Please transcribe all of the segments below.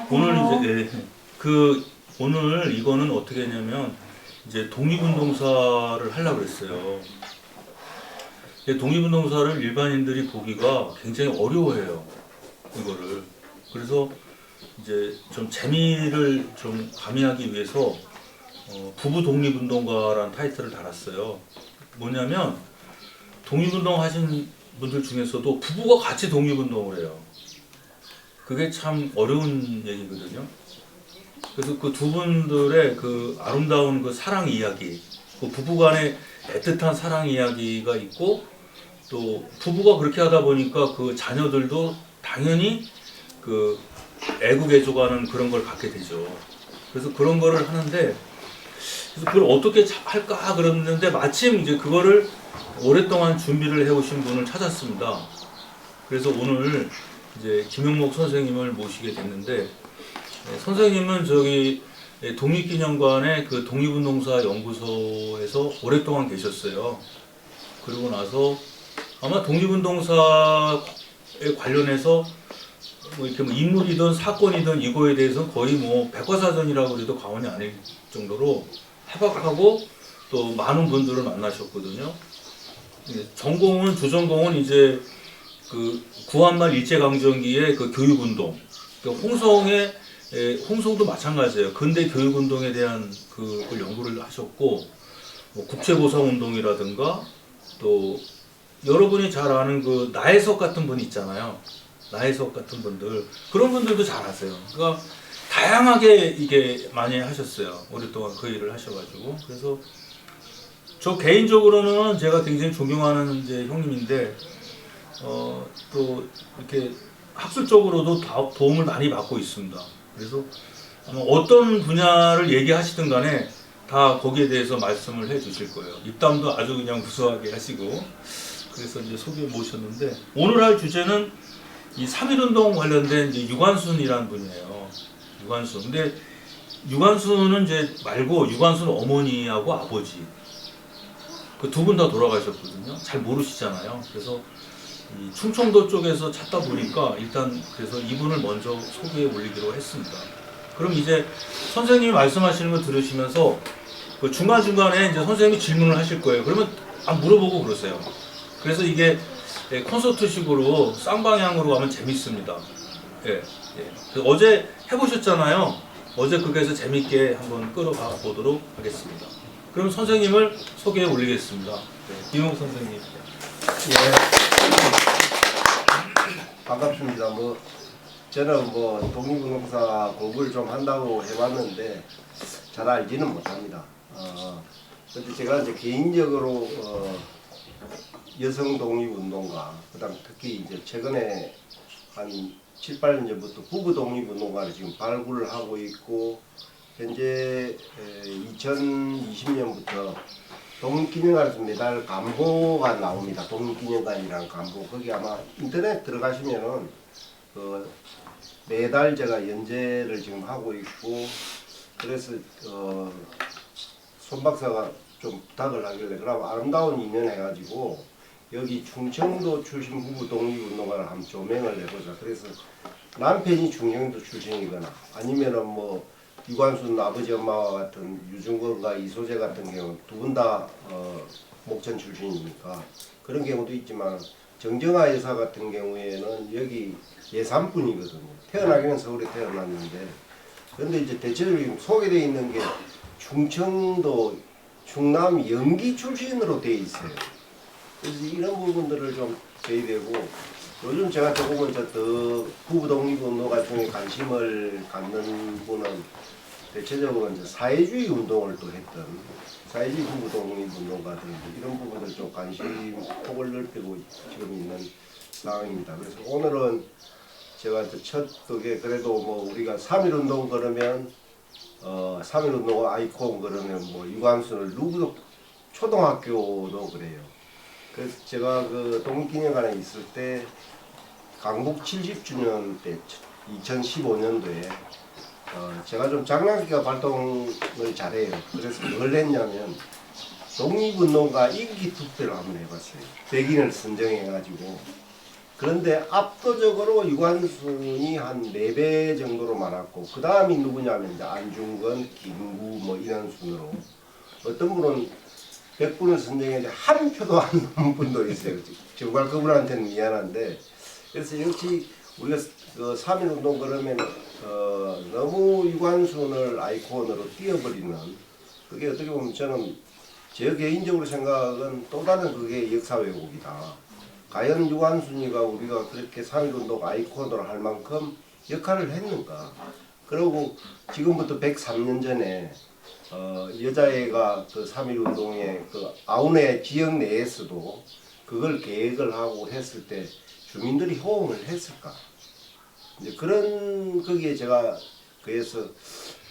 오늘 이제 오늘 이거는 어떻게 했냐면 이제 독립운동사를 하려고 그랬어요. 독립운동사를 일반인들이 보기가 굉장히 어려워해요. 이거를. 그래서 이제 좀 재미를 좀 가미하기 위해서 부부 독립운동가라는 타이틀을 달았어요. 뭐냐면 독립운동 하신 분들 중에서도 부부가 같이 독립운동을 해요. 그게 참 어려운 얘기거든요. 그래서 그 두 분들의 그 아름다운 그 사랑 이야기, 그 부부간의 애틋한 사랑 이야기가 있고, 또 부부가 그렇게 하다 보니까 그 자녀들도 당연히 그 애국애족하는 그런 걸 갖게 되죠. 그래서 그런 거를 하는데, 그래서 그걸 어떻게 할까 그랬는데 마침 이제 그거를 오랫동안 준비를 해오신 분을 찾았습니다. 그래서 오늘 이제 김용목 선생님을 모시게 됐는데, 선생님은 저기 독립기념관의 그 독립운동사 연구소에서 오랫동안 계셨어요. 그리고 나서 아마 독립운동사에 관련해서 뭐 이렇게 뭐 인물이든 사건이든 이거에 대해서 거의 뭐 백과사전이라고 해도 과언이 아닐 정도로 해박하고 또 많은 분들을 만나셨거든요. 전공은 주전공은 이제 그 구한말 일제강점기의 그 교육운동, 그러니까 홍성도 마찬가지예요. 근대 교육운동에 대한 그걸 연구를 하셨고, 뭐 국제보상운동이라든가 또 여러분이 잘 아는 그 나혜석 같은 분 있잖아요. 나혜석 같은 분들, 그런 분들도 잘 아세요. 그러니까 다양하게 이게 많이 하셨어요. 오랫동안 그 일을 하셔가지고. 그래서 저 개인적으로는 제가 굉장히 존경하는 이제 형님인데, 또 이렇게 학술적으로도 도움을 많이 받고 있습니다. 그래서 아마 어떤 분야를 얘기하시든 간에 다 거기에 대해서 말씀을 해 주실 거예요. 입담도 아주 그냥 구수하게 하시고. 그래서 이제 소개 모셨는데, 오늘 할 주제는 이 3.1운동 관련된 이제 유관순이라는 분이에요. 유관순. 근데 유관순은 이제 말고 유관순 어머니하고 아버지. 그 두 분 다 돌아가셨거든요. 잘 모르시잖아요. 그래서 이 충청도 쪽에서 찾다 보니까 일단 그래서 이분을 먼저 소개해 올리기로 했습니다. 그럼 이제 선생님이 말씀하시는 거 들으시면서 그 중간중간에 이제 선생님이 질문을 하실 거예요. 그러면 물어보고 그러세요. 그래서 이게 콘서트식으로 쌍방향으로 가면 재밌습니다. 예, 예. 어제 해보셨잖아요. 어제 그게서 재밌게 한번 끌어가 보도록 하겠습니다. 그럼 선생님을 소개해 올리겠습니다. 네, 김용 선생님. 예. 반갑습니다. 저는 독립운동사 공부를 좀 한다고 해봤는데 잘 알지는 못합니다. 근데 제가 이제 개인적으로 여성 독립운동가, 그다음 특히 이제 최근에 한 7, 8년 전부터 부부 독립운동가를 지금 발굴을 하고 있고, 현재 2020년부터 독립기념관에서 매달 간보가 나옵니다. 독립기념관이라는 간보. 거기 아마 인터넷 들어가시면은 매달 제가 연재를 지금 하고 있고, 그래서 손 박사가 좀 부탁을 하길래 그럼 아름다운 인연 해가지고 여기 충청도 출신 부부 독립운동가를 한번 조명을 해보자. 그래서 남편이 충청도 출신이거나 아니면은 유관순 아버지 엄마와 같은 유중건과 이소재 같은 경우 두 분 다 목천 출신이니까 그런 경우도 있지만, 정정아 여사 같은 경우에는 여기 예산분이거든요. 태어나기는 서울에 태어났는데, 그런데 이제 대체적으로 소개되어 있는 게 충청도 충남 영기 출신으로 되어 있어요. 그래서 이런 부분들을 좀 제외되고, 요즘 제가 조금은 더 부부 독립운동가 중에 관심을 갖는 분은 대체적으로 이제 사회주의 운동을 또 했던 사회주의 부부 독립운동가들, 이런 부분들 좀 관심 폭을 넓히고 지금 있는 상황입니다. 그래서 오늘은 제가 첫 그게 그래도 우리가 3.1운동 그러면 3.1운동 아이콘 그러면 유관순을 누구도, 초등학교도 그래요. 그래서 제가 그 독립기념관에 있을 때 강북 70주년 때 2015년도에 제가 좀 장난기가 활동을 잘해요. 그래서 뭘 했냐면 독립운동가 임기 투표를 한번 해봤어요. 백인을 선정해가지고 그런데 압도적으로 유관순이 한 4배 정도로 많았고 그 다음이 누구냐면 이제 안중근, 김구 뭐 이런 순으로 어떤 분은 100분을 선정했는데 한 표도 안 넘은 분도 있어요. 정말 그분한테는 미안한데 그래서 역시 우리가 그 3.1운동 그러면 너무 유관순을 아이콘으로 띄워버리는 그게 어떻게 보면 저는 제 개인적으로 생각은 또 다른 그게 역사 왜곡이다. 과연 유관순이가 우리가 그렇게 3.1운동 아이콘으로 할 만큼 역할을 했는가? 그리고 지금부터 103년 전에 여자애가 그 3.1운동의 그 아우네 지역 내에서도 그걸 계획을 하고 했을 때 주민들이 호응을 했을까? 이제 그런 거기에 제가 그래서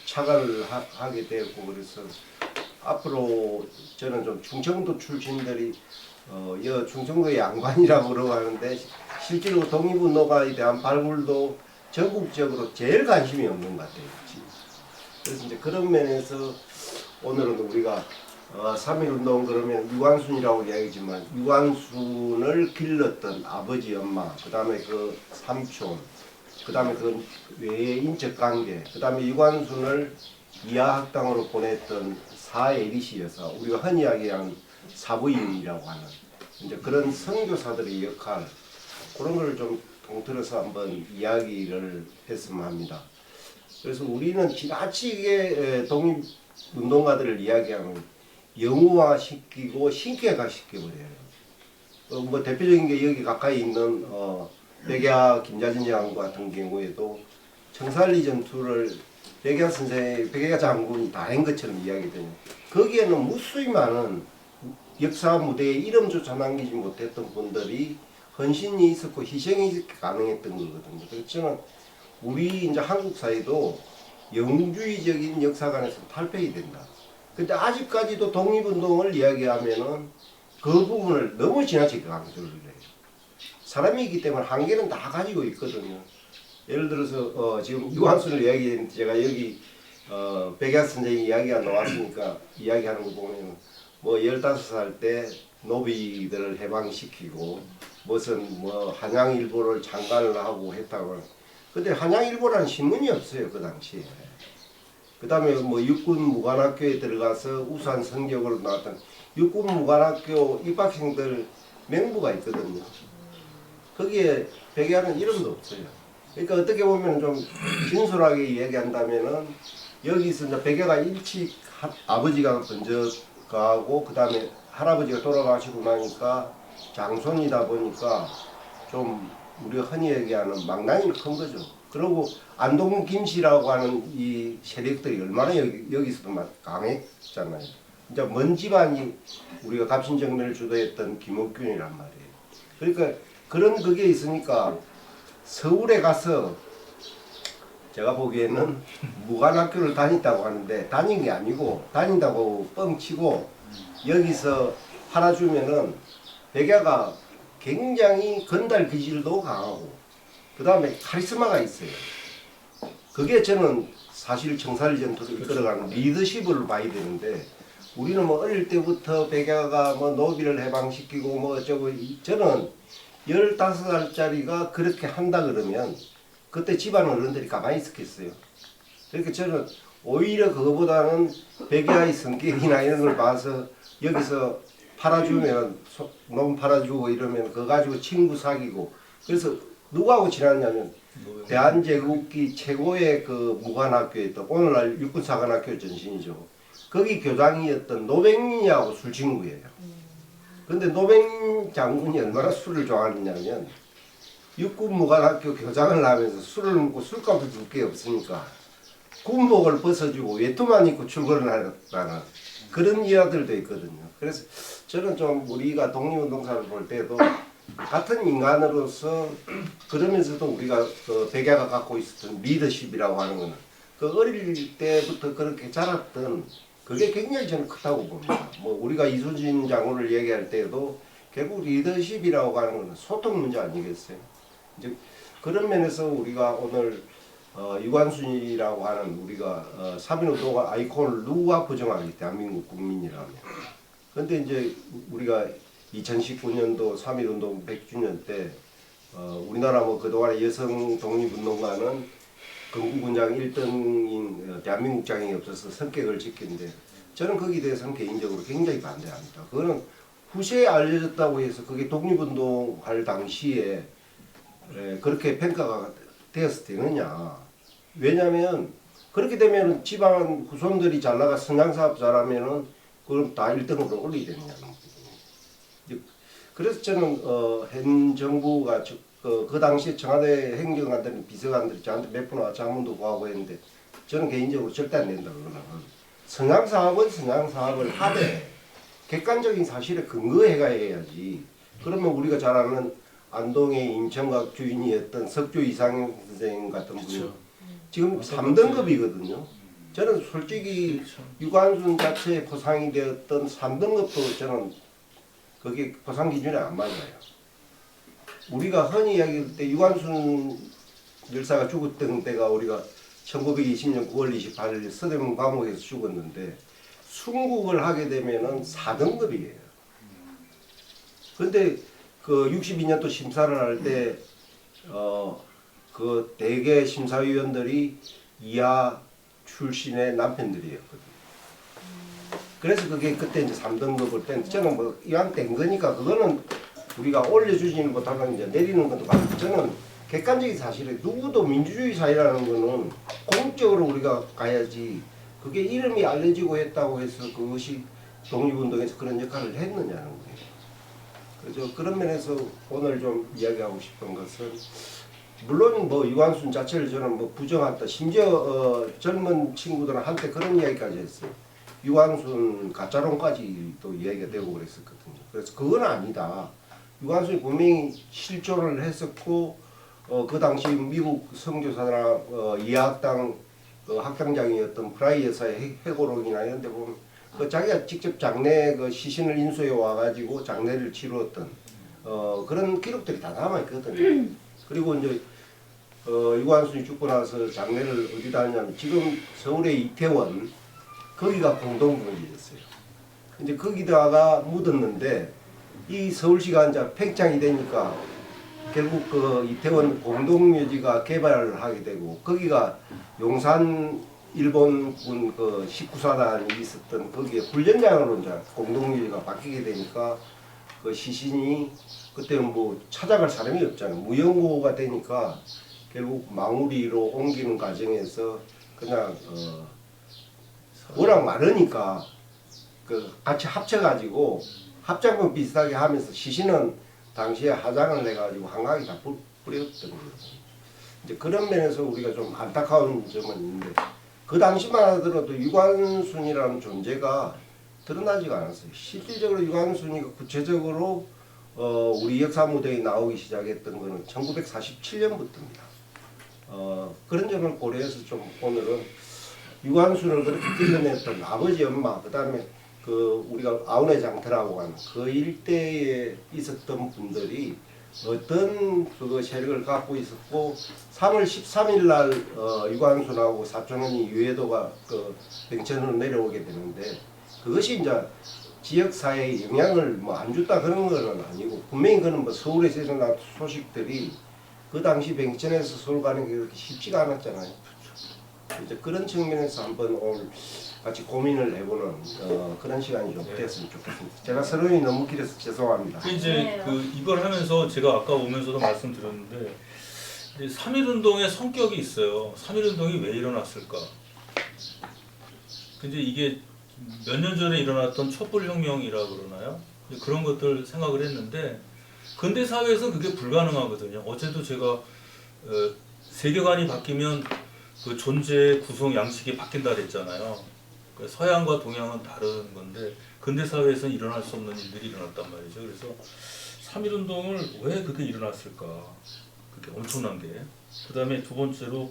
착안을 하게 되었고 그래서 앞으로 저는 좀 충청도 출신들이 충청도 양반이라고 그러고 하는데 실제로 독립운동가에 대한 발굴도 전국적으로 제일 관심이 없는 것 같아요. 그래서 이제 그런 면에서 오늘은 우리가 3.1운동 그러면 유관순이라고 이야기하지만 유관순을 길렀던 아버지 엄마 그 다음에 그 삼촌 그 다음에 그 외의 인적 관계 그 다음에 유관순을 이하학당으로 보냈던 사에리시 여사 우리가 흔히 이야기하는 사부인이라고 하는 이제 그런 선교사들의 역할 그런 걸 좀 통틀어서 한번 이야기를 했으면 합니다. 그래서 우리는 지나치게 독립운동가들을 이야기하면 영웅화시키고 신격화시켜버려요. 뭐 대표적인 게 여기 가까이 있는 백야 김자진 장군 같은 경우에도 청산리 전투를 백야 장군이 다 한 것처럼 이야기되는 거기에는 무수히 많은 역사 무대에 이름조차 남기지 못했던 분들이 헌신이 있었고 희생이 가능했던 거거든요. 그래서 저는 우리 이제 한국 사회도 영웅주의적인 역사관에서 탈피해야 된다. 근데 아직까지도 독립운동을 이야기하면은 그 부분을 너무 지나치게 강조를 해요. 사람이기 때문에 한계는 다 가지고 있거든요. 예를 들어서 지금 유한순을 이야기했는데 제가 여기 백야 선생님 이야기가 나왔으니까 이야기하는 거 보면 뭐 15살 때 노비들을 해방시키고 무슨 뭐 한양일보를 창간을 하고 했다고. 근데 한양일보라는 신문이 없어요 그 당시에. 그 다음에 뭐 육군무관학교에 들어가서 우수한 성적으로 나왔던 육군무관학교 입학생들 명부가 있거든요. 거기에 백야는 이름도 없어요. 그러니까 어떻게 보면 좀 진솔하게 이야기한다면은 여기서 이제 백야가 일찍 아버지가 먼저 가고 그 다음에 할아버지가 돌아가시고 나니까 장손이다 보니까 좀 우리가 흔히 얘기하는 망나니는 큰 거죠. 그리고 안동 김씨라고 하는 이 세력들이 얼마나 여기서도 강했잖아요. 이제 먼 집안이 우리가 갑신정면을 주도했던 김옥균이란 말이에요. 그러니까 그런 그게 있으니까 서울에 가서 제가 보기에는 무관학교를 다녔다고 하는데 다닌 게 아니고 다닌다고 뻥치고 여기서 팔아주면은 백야가 굉장히 건달 기질도 강하고 그 다음에 카리스마가 있어요. 그게 저는 사실 청산리 전투를 이끌어가는 리더십을 봐야 되는데 우리는 뭐 어릴 때부터 백야가 뭐 노비를 해방시키고 뭐 어쩌고 저는 15살짜리가 그렇게 한다 그러면 그때 집안 어른들이 가만히 있었겠어요. 그러니까 저는 오히려 그거보다는 백야의 성격이나 이런 걸 봐서 여기서 팔아주면 놈 팔아주고 이러면 그거 가지고 친구 사귀고 그래서 누구하고 친하냐면 대한제국기 최고의 그 무관학교였던 오늘날 육군사관학교 전신이죠. 거기 교장이었던 노백민이하고 술 친구예요. 근데 노백민 장군이 얼마나 술을 좋아하느냐면 육군무관학교 교장을 하면서 술을 먹고 술값을 줄 게 없으니까 군복을 벗어주고 외투만 입고 출근을 하는 그런 일화들도 있거든요. 그래서 저는 좀 우리가 독립운동사를 볼 때도 같은 인간으로서 그러면서도 우리가 그 백야가 갖고 있었던 리더십이라고 하는 거는 그 어릴 때부터 그렇게 자랐던 그게 굉장히 저는 크다고 봅니다. 뭐 우리가 이순신 장군을 얘기할 때도 결국 리더십이라고 하는 거는 소통 문제 아니겠어요? 이제 그런 면에서 우리가 오늘 유관순이라고 하는 우리가 3.1운동 아이콘을 누가 부정하기 대한민국 국민이라면. 근데 이제 우리가 2019년도 3.1운동 100주년 때 우리나라 뭐 그동안에 여성 독립운동가는 건국군장 1등인 대한민국장이 없어서 성격을 지켰는데 저는 거기에 대해서는 개인적으로 굉장히 반대합니다. 그거는 후세에 알려졌다고 해서 그게 독립운동할 당시에 그렇게 평가가 되어서 되느냐. 왜냐하면 그렇게 되면 지방 후손들이 잘 나가 성장사업 잘하면은 그럼 다 1등으로 올리게 되느냐는 거거든요. 그래서 저는 현 정부가 그 당시에 청와대 행정관들 비서관들이 저한테 몇 번 와 자문도 구하고 했는데 저는 개인적으로 절대 안 된다 그거는. 성장사업은 성장사업을 하되 객관적인 사실에 근거해가 해야지. 그러면 우리가 잘 아는 안동의 임청각 주인이었던 석조 이상현 선생 같은 분이 그렇죠. 지금 3등급이거든요. 저는 솔직히 그렇죠. 유관순 자체의 포상이 되었던 3등급도 저는 그게 포상 기준에 안 맞아요. 우리가 흔히 이야기할 때 유관순 열사가 죽었던 때가 우리가 1920년 9월 28일 서대문 감옥에서 죽었는데 순국을 하게 되면은 4등급이에요. 그런데 그 62년도 심사를 할 때 그 대개 심사위원들이 이하 출신의 남편들이었거든요. 그래서 그게 그때 이제 3등급을 땐 저는 뭐 이왕 된 거니까 그거는 우리가 올려주지는 못하면 이제 내리는 것도 맞고 저는 객관적인 사실에 누구도 민주주의 사회라는 거는 공적으로 우리가 가야지 그게 이름이 알려지고 했다고 해서 그것이 독립운동에서 그런 역할을 했느냐는 거예요. 그래서 그런 면에서 오늘 좀 이야기하고 싶은 것은 물론 뭐 유관순 자체를 저는 뭐 부정한다. 심지어 젊은 친구들은 한때 그런 이야기까지 했어요. 유관순 가짜론까지 또 이야기가 되고 그랬었거든요. 그래서 그건 아니다. 유관순이 분명히 실존을 했었고 그 당시 미국 선교사나 이해학당 학당장이었던 프라이 여사의 회고록이나 이런 데 보면 그 자기가 직접 장례 그 시신을 인수해 와가지고 장례를 치루었던 그런 기록들이 다 남아있거든요. 그리고 이제 유관순이 죽고 나서 장례를 어디다 하냐면 지금 서울의 이태원 거기가 공동묘지였어요. 이제 거기다가 묻었는데 이 서울시가 이제 팽창이 되니까 결국 그 이태원 공동묘지가 개발을 하게 되고 거기가 용산 일본군 그 19사단이 있었던 거기에 훈련장으로 이제 공동묘지가 바뀌게 되니까 그 시신이 그때는 뭐 찾아갈 사람이 없잖아요. 무용고가 되니까 결국 망우리로 옮기는 과정에서 그냥 워낙 많으니까 그 같이 합쳐가지고 합작품 비슷하게 하면서 시신은 당시에 화장을 해가지고 한강에 다 뿌렸던 거예요. 이제 그런 면에서 우리가 좀 안타까운 점은 있는데 그 당시만 하더라도 유관순이라는 존재가 드러나지가 않았어요. 실질적으로 유관순이가 구체적으로 우리 역사 무대에 나오기 시작했던 거는 1947년부터입니다. 그런 점을 고려해서 좀 오늘은 유관순을 그렇게 길러냈던 아버지 엄마 그다음에 그 우리가 아우네 장터라고 하는 그 일대에 있었던 분들이 어떤 그거 세력을 갖고 있었고 3월 13일 날 유관순하고 사촌언니 유해도가 그 병천으로 내려오게 되는데 그것이 이제 지역 사회에 영향을 뭐 안 줬다 그런 건 아니고 분명히 그는 뭐 서울에서 일어난 소식들이 그 당시 병천에서 서울 가는 게 그렇게 쉽지가 않았잖아요. 이제 그런 측면에서 한번 오늘 같이 고민을 해보는 그런 시간이 좀 됐으면 좋겠습니다. 제가 서론이 너무 길어서 죄송합니다. 이제 그 이걸 하면서 제가 아까 오면서도 말씀드렸는데 3.1운동의 성격이 있어요. 3.1운동이 왜 일어났을까? 근데 이게 몇 년 전에 일어났던 촛불혁명이라 그러나요? 그런 것들 생각을 했는데 근대 사회에서는 그게 불가능하거든요. 어제도 제가 세계관이 바뀌면 그 존재 구성 양식이 바뀐다 그랬잖아요. 서양과 동양은 다른 건데 근대 사회에서는 일어날 수 없는 일들이 일어났단 말이죠. 그래서 3.1운동을 왜 그게 일어났을까? 그게 엄청난 게. 그 다음에 두 번째로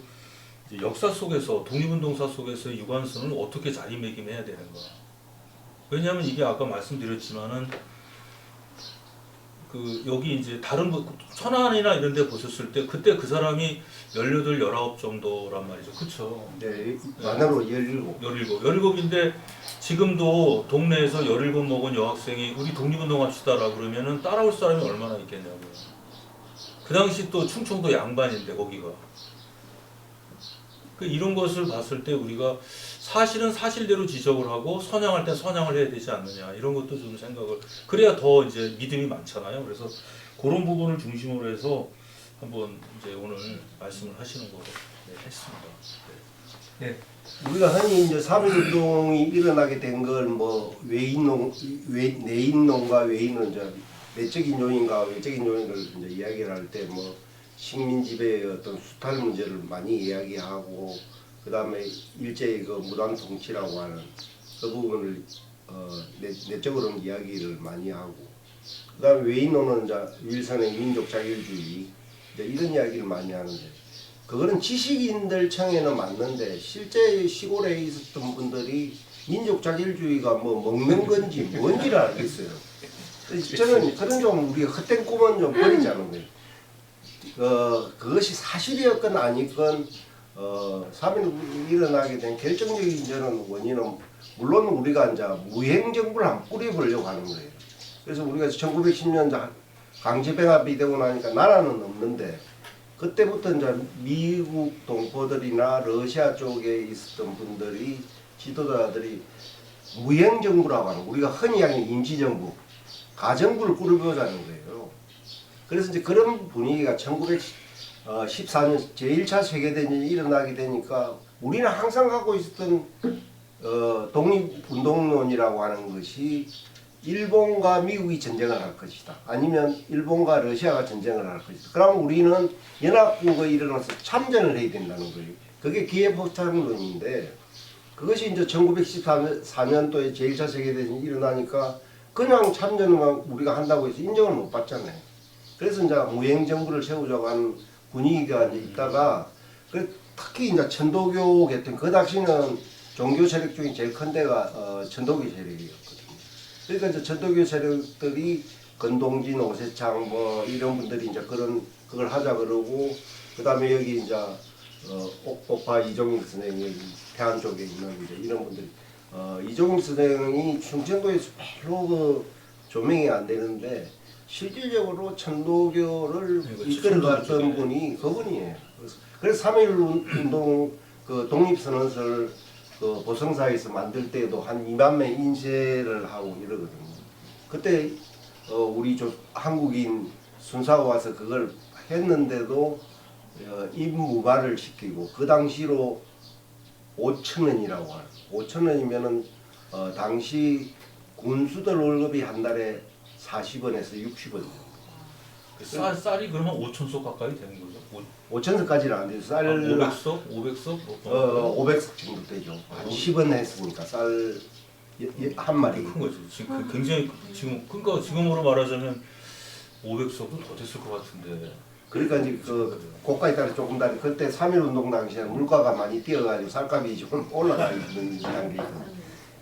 이제 역사 속에서 독립운동사 속에서 유관순을 어떻게 자리매김해야 되는가? 왜냐하면 이게 아까 말씀드렸지만은 그 여기 이제 다른 천안이나 이런 데 보셨을 때 그때 그 사람이 18, 19 정도란 말이죠. 그쵸? 네, 만으로 17. 17인데 지금도 동네에서 17 먹은 여학생이 우리 독립운동 합시다라 그러면은 따라올 사람이 얼마나 있겠냐고요. 그 당시 또 충청도 양반인데 거기가. 그 이런 것을 봤을 때 우리가 사실은 사실대로 지적을 하고 선양할 때 선양을 해야 되지 않느냐 이런 것도 좀 생각을 그래야 더 이제 믿음이 많잖아요. 그래서 그런 부분을 중심으로 해서 한번 이제 오늘 말씀을 하시는 거로 했습니다. 네. 우리가 흔히 이제 3.1운동이 일어나게 된 걸 뭐 내인론과 외인론, 이제 내적인 요인과 외적인 요인을 이제 이야기를 할 때 뭐 식민 지배의 어떤 수탈 문제를 많이 이야기하고, 그 다음에 일제의 그 무단 통치라고 하는 그 부분을 내적으로는 이야기를 많이 하고, 그 다음에 외인론은 이제 윌슨의 민족 자율주의 이제 이런 이야기를 많이 하는데, 그거는 지식인들 청에는 맞는데 실제 시골에 있었던 분들이 민족 자율주의가 뭐 먹는 건지 뭔지를 알겠어요. 저는 그런 좀 우리가 헛된 꿈은 좀 버리자는 거예요. 그것이 사실이었건 아니건 3.1 일어나게 된 결정적인 저는 원인은 물론 우리가 이제 무행 정부를 한번 꾸려보려고 하는 거예요. 그래서 우리가 1910년 강제병합이 되고 나니까 나라는 없는데, 그때부터 이제 미국 동포들이나 러시아 쪽에 있었던 분들이 지도자들이 무행 정부라고 하는, 우리가 흔히 하는 임시정부, 가정부를 꾸려보자는 거예요. 그래서 이제 그런 분위기가 1914년 제1차 세계대전이 일어나게 되니까 우리는 항상 갖고 있었던 독립운동론이라고 하는 것이 일본과 미국이 전쟁을 할 것이다, 아니면 일본과 러시아가 전쟁을 할 것이다. 그러면 우리는 연합국에 일어나서 참전을 해야 된다는 거예요. 그게 기회포착론인데, 그것이 이제 1914년도에 제1차 세계대전이 일어나니까 그냥 참전만 우리가 한다고 해서 인정을 못 받잖아요. 그래서 이제 무행정부를 세우자고 하는 분위기가 이제 있다가, 특히 이제 천도교 계통, 그 당시는 종교 세력 중에 제일 큰 데가 천도교 세력이었거든요. 그러니까 이제 천도교 세력들이 건동진, 오세창 뭐 이런 분들이 이제 그걸 하자 그러고, 그 다음에 여기 이제 옥파 이종일 선생이 여기 태안 쪽에 있는 이제 이런 분들이 이종일 선생이 충청도에서 별로 그 조명이 안 되는데 실질적으로 천도교를 이끌어갔던 분이 그분이에요. 그래서 3.1 운동 그 독립선언서를 그 보성사에서 만들 때도 한 2만 명 인쇄를 하고 이러거든요. 그때 우리 한국인 순사가 와서 그걸 했는데도 임무발을 시키고, 그 당시로 5,000원이라고 하는, 5,000원이면은 당시 군수들 월급이 한 달에 40원에서 60원. 쌀이 그러면 5,000석 가까이 되는 거죠? 5,000석까지는 안 돼요. 쌀 500석? 500석? 500석 정도 되죠. 한 10원 했으니까 쌀 한 마리. 큰 거죠. 지금 굉장히 그러니까 지금으로 말하자면 500석도 더 됐을 것 같은데. 그러니까 이제 그 고가에 따라 조금 다르. 그때 3.1 운동 당시에는 물가가 많이 뛰어가지고 쌀값이 좀 올라가 있는 단계거든요.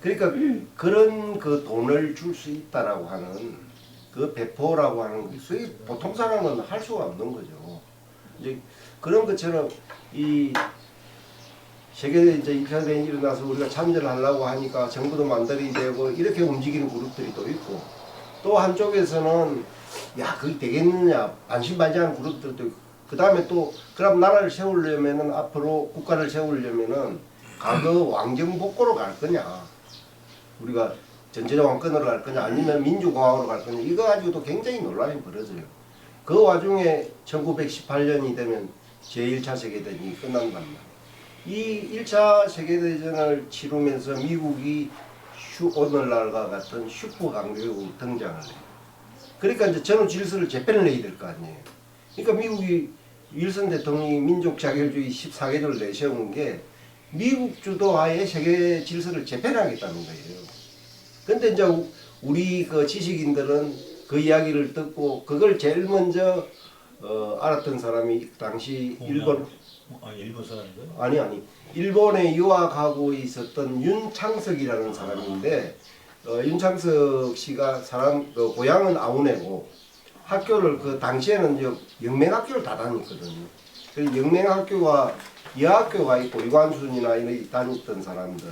그러니까 그런 그 돈을 줄 수 있다라고 하는 그 배포라고 하는 게 보통 사람은 할 수가 없는 거죠. 이제 그런 것처럼 이 세계 이제 2차 대전이 일어나서 우리가 참전을 하려고 하니까 정부도 만들어야 되고 이렇게 움직이는 그룹들이 또 있고, 또 한쪽에서는 야 그게 되겠느냐 반신반의하는 그룹들도 있고, 그 다음에 또 그럼 나라를 세우려면은 앞으로 국가를 세우려면은 과거 왕정 복고로 갈 거냐, 우리가 전체적 왕권으로 갈 거냐, 아니면 민주공화국으로 갈 거냐, 이거 가지고도 굉장히 논란이 벌어져요. 그 와중에 1918년이 되면 제1차 세계대전이 끝난단 말이에요. 이 1차 세계대전을 치르면서 미국이 오늘날과 같은 슈퍼 강대국으로 등장을 해요. 그러니까 이제 전후 질서를 재편을 해야 될 거 아니에요. 그러니까 미국이 윌슨 대통령이 민족 자결주의 14개조를 내세운 게 미국 주도하에 세계 질서를 재편하겠다는 거예요. 근데 이제 우리 그 지식인들은 그 이야기를 듣고 그걸 제일 먼저 알았던 사람이 당시 일본 사람인가요? 아니 일본에 유학하고 있었던 윤창석이라는 사람인데, 윤창석 씨가 고향은 아우네고 학교를 그 당시에는 영맹학교를 다 다녔거든요. 그 영맹학교와 여학교가 있고 이관순이나 이런 다녔던 사람들.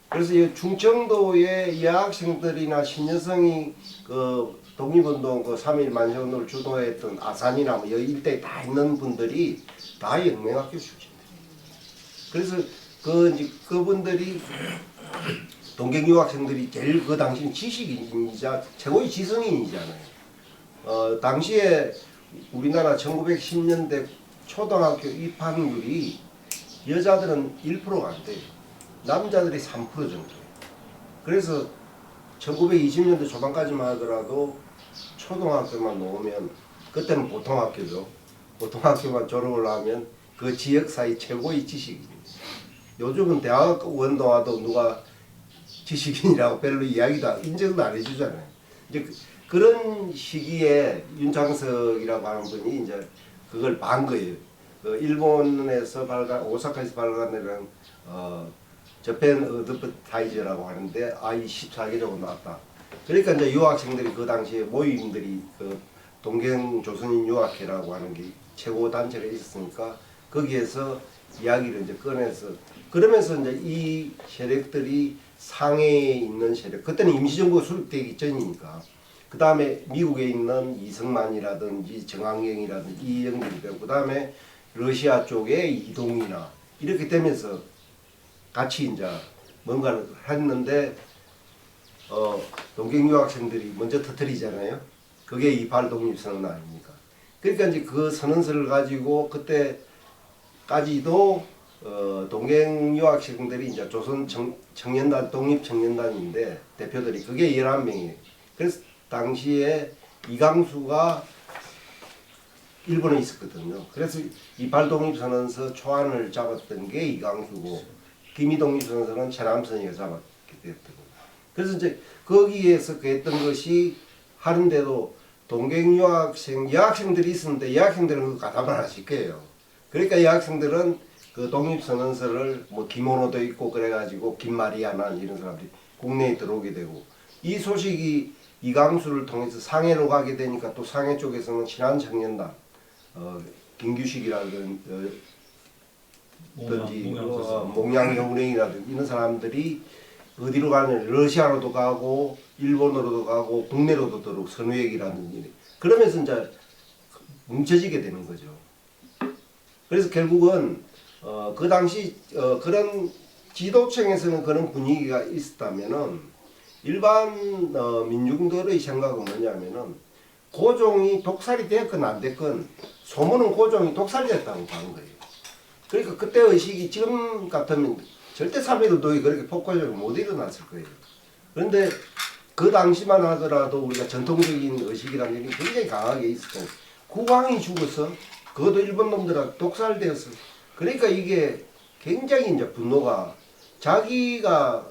그래서 이 충청도의 여학생들이나 신여성이 그 독립운동 그 3.1 만세운동을 주도했던 아산이나 뭐 여기 일대에 다 있는 분들이 다 영맹학교 출신들. 그래서 이제 그분들이 동경 유학생들이 제일 그 당시는 지식인이자 최고의 지성인이잖아요. 당시에 우리나라 1910년대 초등학교 입학률이 여자들은 1%가 안 돼요. 남자들이 3% 정도예요. 그래서 1920년대 초반까지만 하더라도 초등학교만 놓으면 그때는 보통학교죠. 보통학교만 졸업을 하면 그 지역 사이 최고의 지식인입니다. 요즘은 대학원 나와도 누가 지식인이라고 별로 이야기도 인정도 안 해주잖아요. 이제 그런 시기에 윤창석이라고 하는 분이 이제 그걸 반 거예요. 그 일본에서 오사카에서 발간되는 저펜 어드버타이저라고 하는데 I14개라고 나왔다. 그러니까 이제 유학생들이 그 당시에 모임들이 그 동경 조선인 유학회라고 하는 게 최고 단체가 있었으니까 거기에서 이야기를 이제 꺼내서 그러면서 이제 이 세력들이 상해에 있는 세력, 그때는 임시정부가 수립되기 전이니까 그 다음에 미국에 있는 이승만이라든지 정한경이라든지 이영길이 되고 그 다음에 러시아 쪽의 이동이나 이렇게 되면서 같이 이제 뭔가를 했는데 동경 유학생들이 먼저 터뜨리잖아요. 그게 28 독립선언 아닙니까? 그러니까 이제 그 선언서를 가지고 그때까지도 동경 유학생들이 이제 조선 청년단 독립청년단인데 대표들이 그게 11명이에요. 그래서 당시에 이강수가 일본에 있었거든요. 그래서 28 독립선언서 초안을 잡았던 게 이강수고 김이 독립선언서는 최남선이가 잡았게 됐던 거예요. 그래서 이제 거기에서 했던 것이 하는데도 동경 여학생들이 있었는데 여학생들은 그 가담을 하실 거예요. 그러니까 여학생들은 그 독립선언서를 뭐 김원호도 있고 그래가지고 김마리아나 이런 사람들이 국내에 들어오게 되고 이 소식이 이강수를 통해서 상해로 가게 되니까 또 상해 쪽에서는 친한청년단 김규식이라든지 몽양여운행이라든지 이런 사람들이 어디로 가냐면 러시아로도 가고 일본으로도 가고 국내로도 들어오고 선우액이라든지 그러면서 이제 뭉쳐지게 되는 거죠. 그래서 결국은 그 당시 그런 지도층에서는 그런 분위기가 있었다면은 일반 민중들의 생각은 뭐냐면은 고종이 독살이 됐건 안 됐건 소문은 고종이 독살이 됐다고 하는 거예요. 그러니까 그때 의식이 지금 같으면 절대 3.1운동이 그렇게 폭발적으로 못 일어났을 거예요. 그런데 그 당시만 하더라도 우리가 전통적인 의식이라는 게 굉장히 강하게 있었고 국왕이 죽어서 그것도 일본 놈들한테 독살되었어. 그러니까 이게 굉장히 이제 분노가 자기가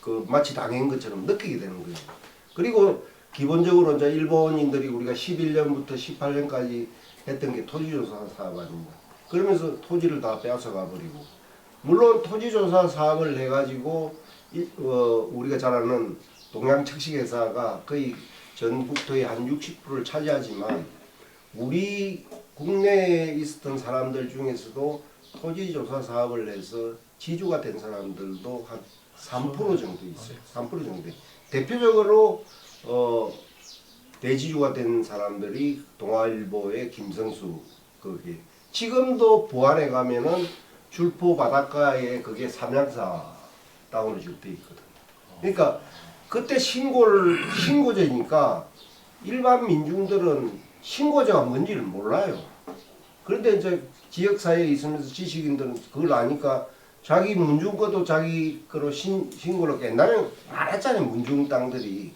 그 마치 당한 것처럼 느끼게 되는 거예요. 그리고 기본적으로 이제 일본인들이 우리가 11년부터 18년까지 했던 게 토지조사 사업 아닙니까? 그러면서 토지를 다 빼앗아가 버리고 물론 토지조사 사업을 해가지고 우리가 잘 아는 동양측식회사가 거의 전국토의 한 60%를 차지하지만 우리 국내에 있었던 사람들 중에서도 토지조사 사업을 해서 지주가 된 사람들도 한 3% 정도 있어요. 3% 정도. 대표적으로 대지주가 된 사람들이 동아일보의 김성수 거기 지금도 부안에 가면은 줄포 바닷가에 그게 삼양사 땅으로 지금 돼 있거든. 그러니까 그때 신고제니까 일반 민중들은 신고제가 뭔지를 몰라요. 그런데 이제 지역사회에 있으면서 지식인들은 그걸 아니까 자기 문중 것도 자기 거로 신고를 옛날에 많았잖아요. 문중 땅들이.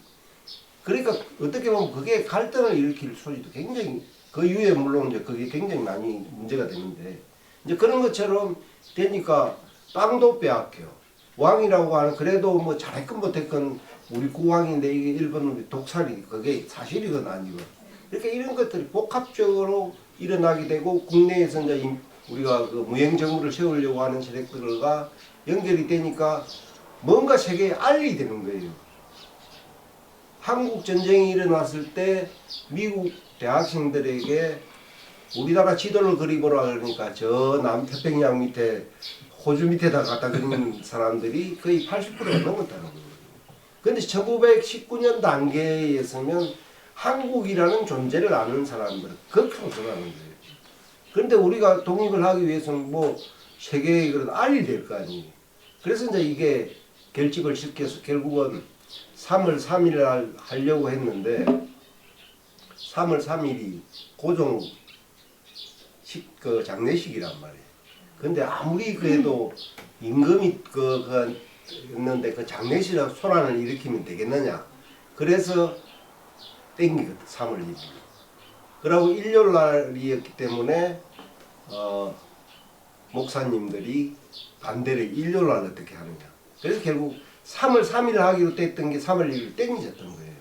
그러니까 어떻게 보면 그게 갈등을 일으킬 소지도 굉장히 그 이후에 물론 이제 그게 굉장히 많이 문제가 되는데 이제 그런 것처럼 되니까 땅도 빼앗겨. 왕이라고 하는 그래도 뭐 잘했건 못했건 우리 국왕인데 이게 일본 독살이 그게 사실이건 아니건 이렇게 이런 것들이 복합적으로 일어나게 되고 국내에서 이제 우리가 그 무형 정부를 세우려고 하는 세력들과 연결이 되니까 뭔가 세계에 알리게 되는 거예요. 한국 전쟁이 일어났을 때 미국 대학생들에게 우리나라 지도를 그리보라 그러니까 저 남태평양 밑에 호주 밑에다 갖다 그리는 사람들이 거의 80%가 넘었다는 거예요. 그런데 1919년 단계에서면 한국이라는 존재를 아는 사람들은 극소수라는 거예요. 그런데 우리가 독립을 하기 위해서는 뭐 세계에 그런 알이 될 거 아니에요. 그래서 이제 이게 결집을 시켜서 결국은 3월 3일 날 하려고 했는데 3월 3일이 고종 그 장례식이란 말이에요. 근데 아무리 그래도 임금이 했는데 그 장례식이라고 소란을 일으키면 되겠느냐. 그래서 땡기거든 3월 1일. 그러고 일요일 날이었기 때문에 목사님들이 반대를 일요일 날 어떻게 하느냐. 그래서 결국 3월 3일 하기로 됐던 게 3월 1일 땡기졌던 거예요.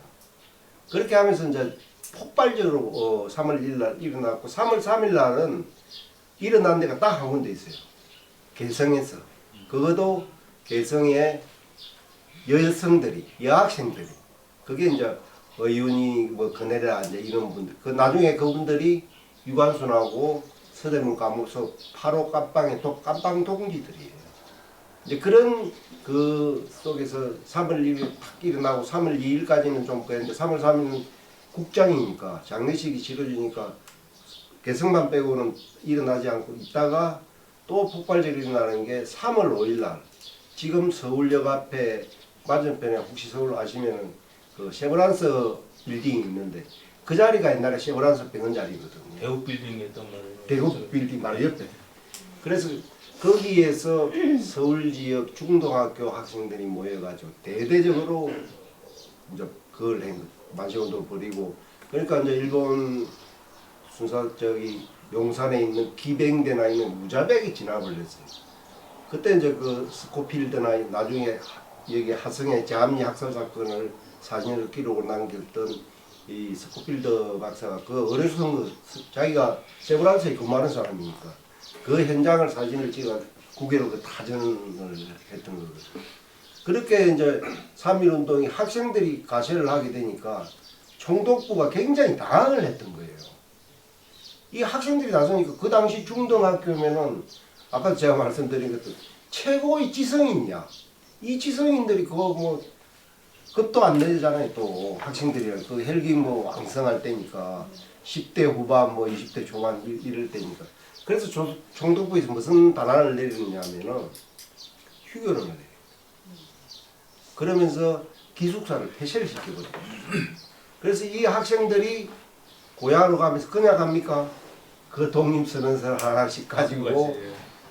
그렇게 하면서 이제 폭발적으로 3월 1일 날 일어났고 3월 3일 날은 일어난 데가 딱 한 군데 있어요. 개성에서. 그것도 개성의 여성들이, 여학생들이. 그게 이제 어윤이 뭐 그네라 이제 이런 분들. 그 나중에 그분들이 유관순하고 서대문 감옥소 8호 깜빵의 깜빵 동지들이에요. 이제 그런 그 속에서 3월 1일 탁 일어나고 3월 2일까지는 좀 그랬는데 3월 3일은 국장이니까 장례식이 치러지니까 개성만 빼고는 일어나지 않고 있다가 또 폭발적으로 일어나는 게 3월 5일 날 지금 서울역 앞에 맞은편에 혹시 서울 아시면은 그 쉐브란스 빌딩이 있는데 그 자리가 옛날에 쉐브란스 병원 자리거든요. 대국 빌딩에 있던 말이에요. 대국 빌딩 바로 옆에. 그래서 거기에서 서울 지역 중등학교 학생들이 모여가지고 대대적으로 이제 그걸 한 만세운동을 벌이고 그러니까 이제 일본 순사 저기 용산에 있는 기뱅대나 있는 무자백이 진압을 했어요. 그때 이제 그 스코필드나 나중에 여기 하성의 제암리 학살 사건을 사진으로 기록을 남겼던 이 스코필드 박사가 그 어뢰수선 자기가 세브란스에 근무하는 사람이니까 그 현장을 사진을 찍어 국외로 그 타전을 했던 거거든요. 그렇게 이제 3.1 운동이 학생들이 가세를 하게 되니까 총독부가 굉장히 당황을 했던 거예요. 이 학생들이 나서니까 그 당시 중등학교면은 아까 제가 말씀드린 것도 최고의 지성인이야. 이 지성인들이 그거 뭐 급도 안 내잖아요. 또 학생들이랑 그 헬기 뭐 왕성할 때니까 10대 후반 뭐 20대 초반 이럴 때니까. 그래서 총독부에서 무슨 단안을 내리느냐면은 휴교를 내려요. 그러면서 기숙사를 폐쇄를 시키거든요. 그래서 이 학생들이 고향으로 가면서 그냥 갑니까? 그 독립선언서 하나씩 가지고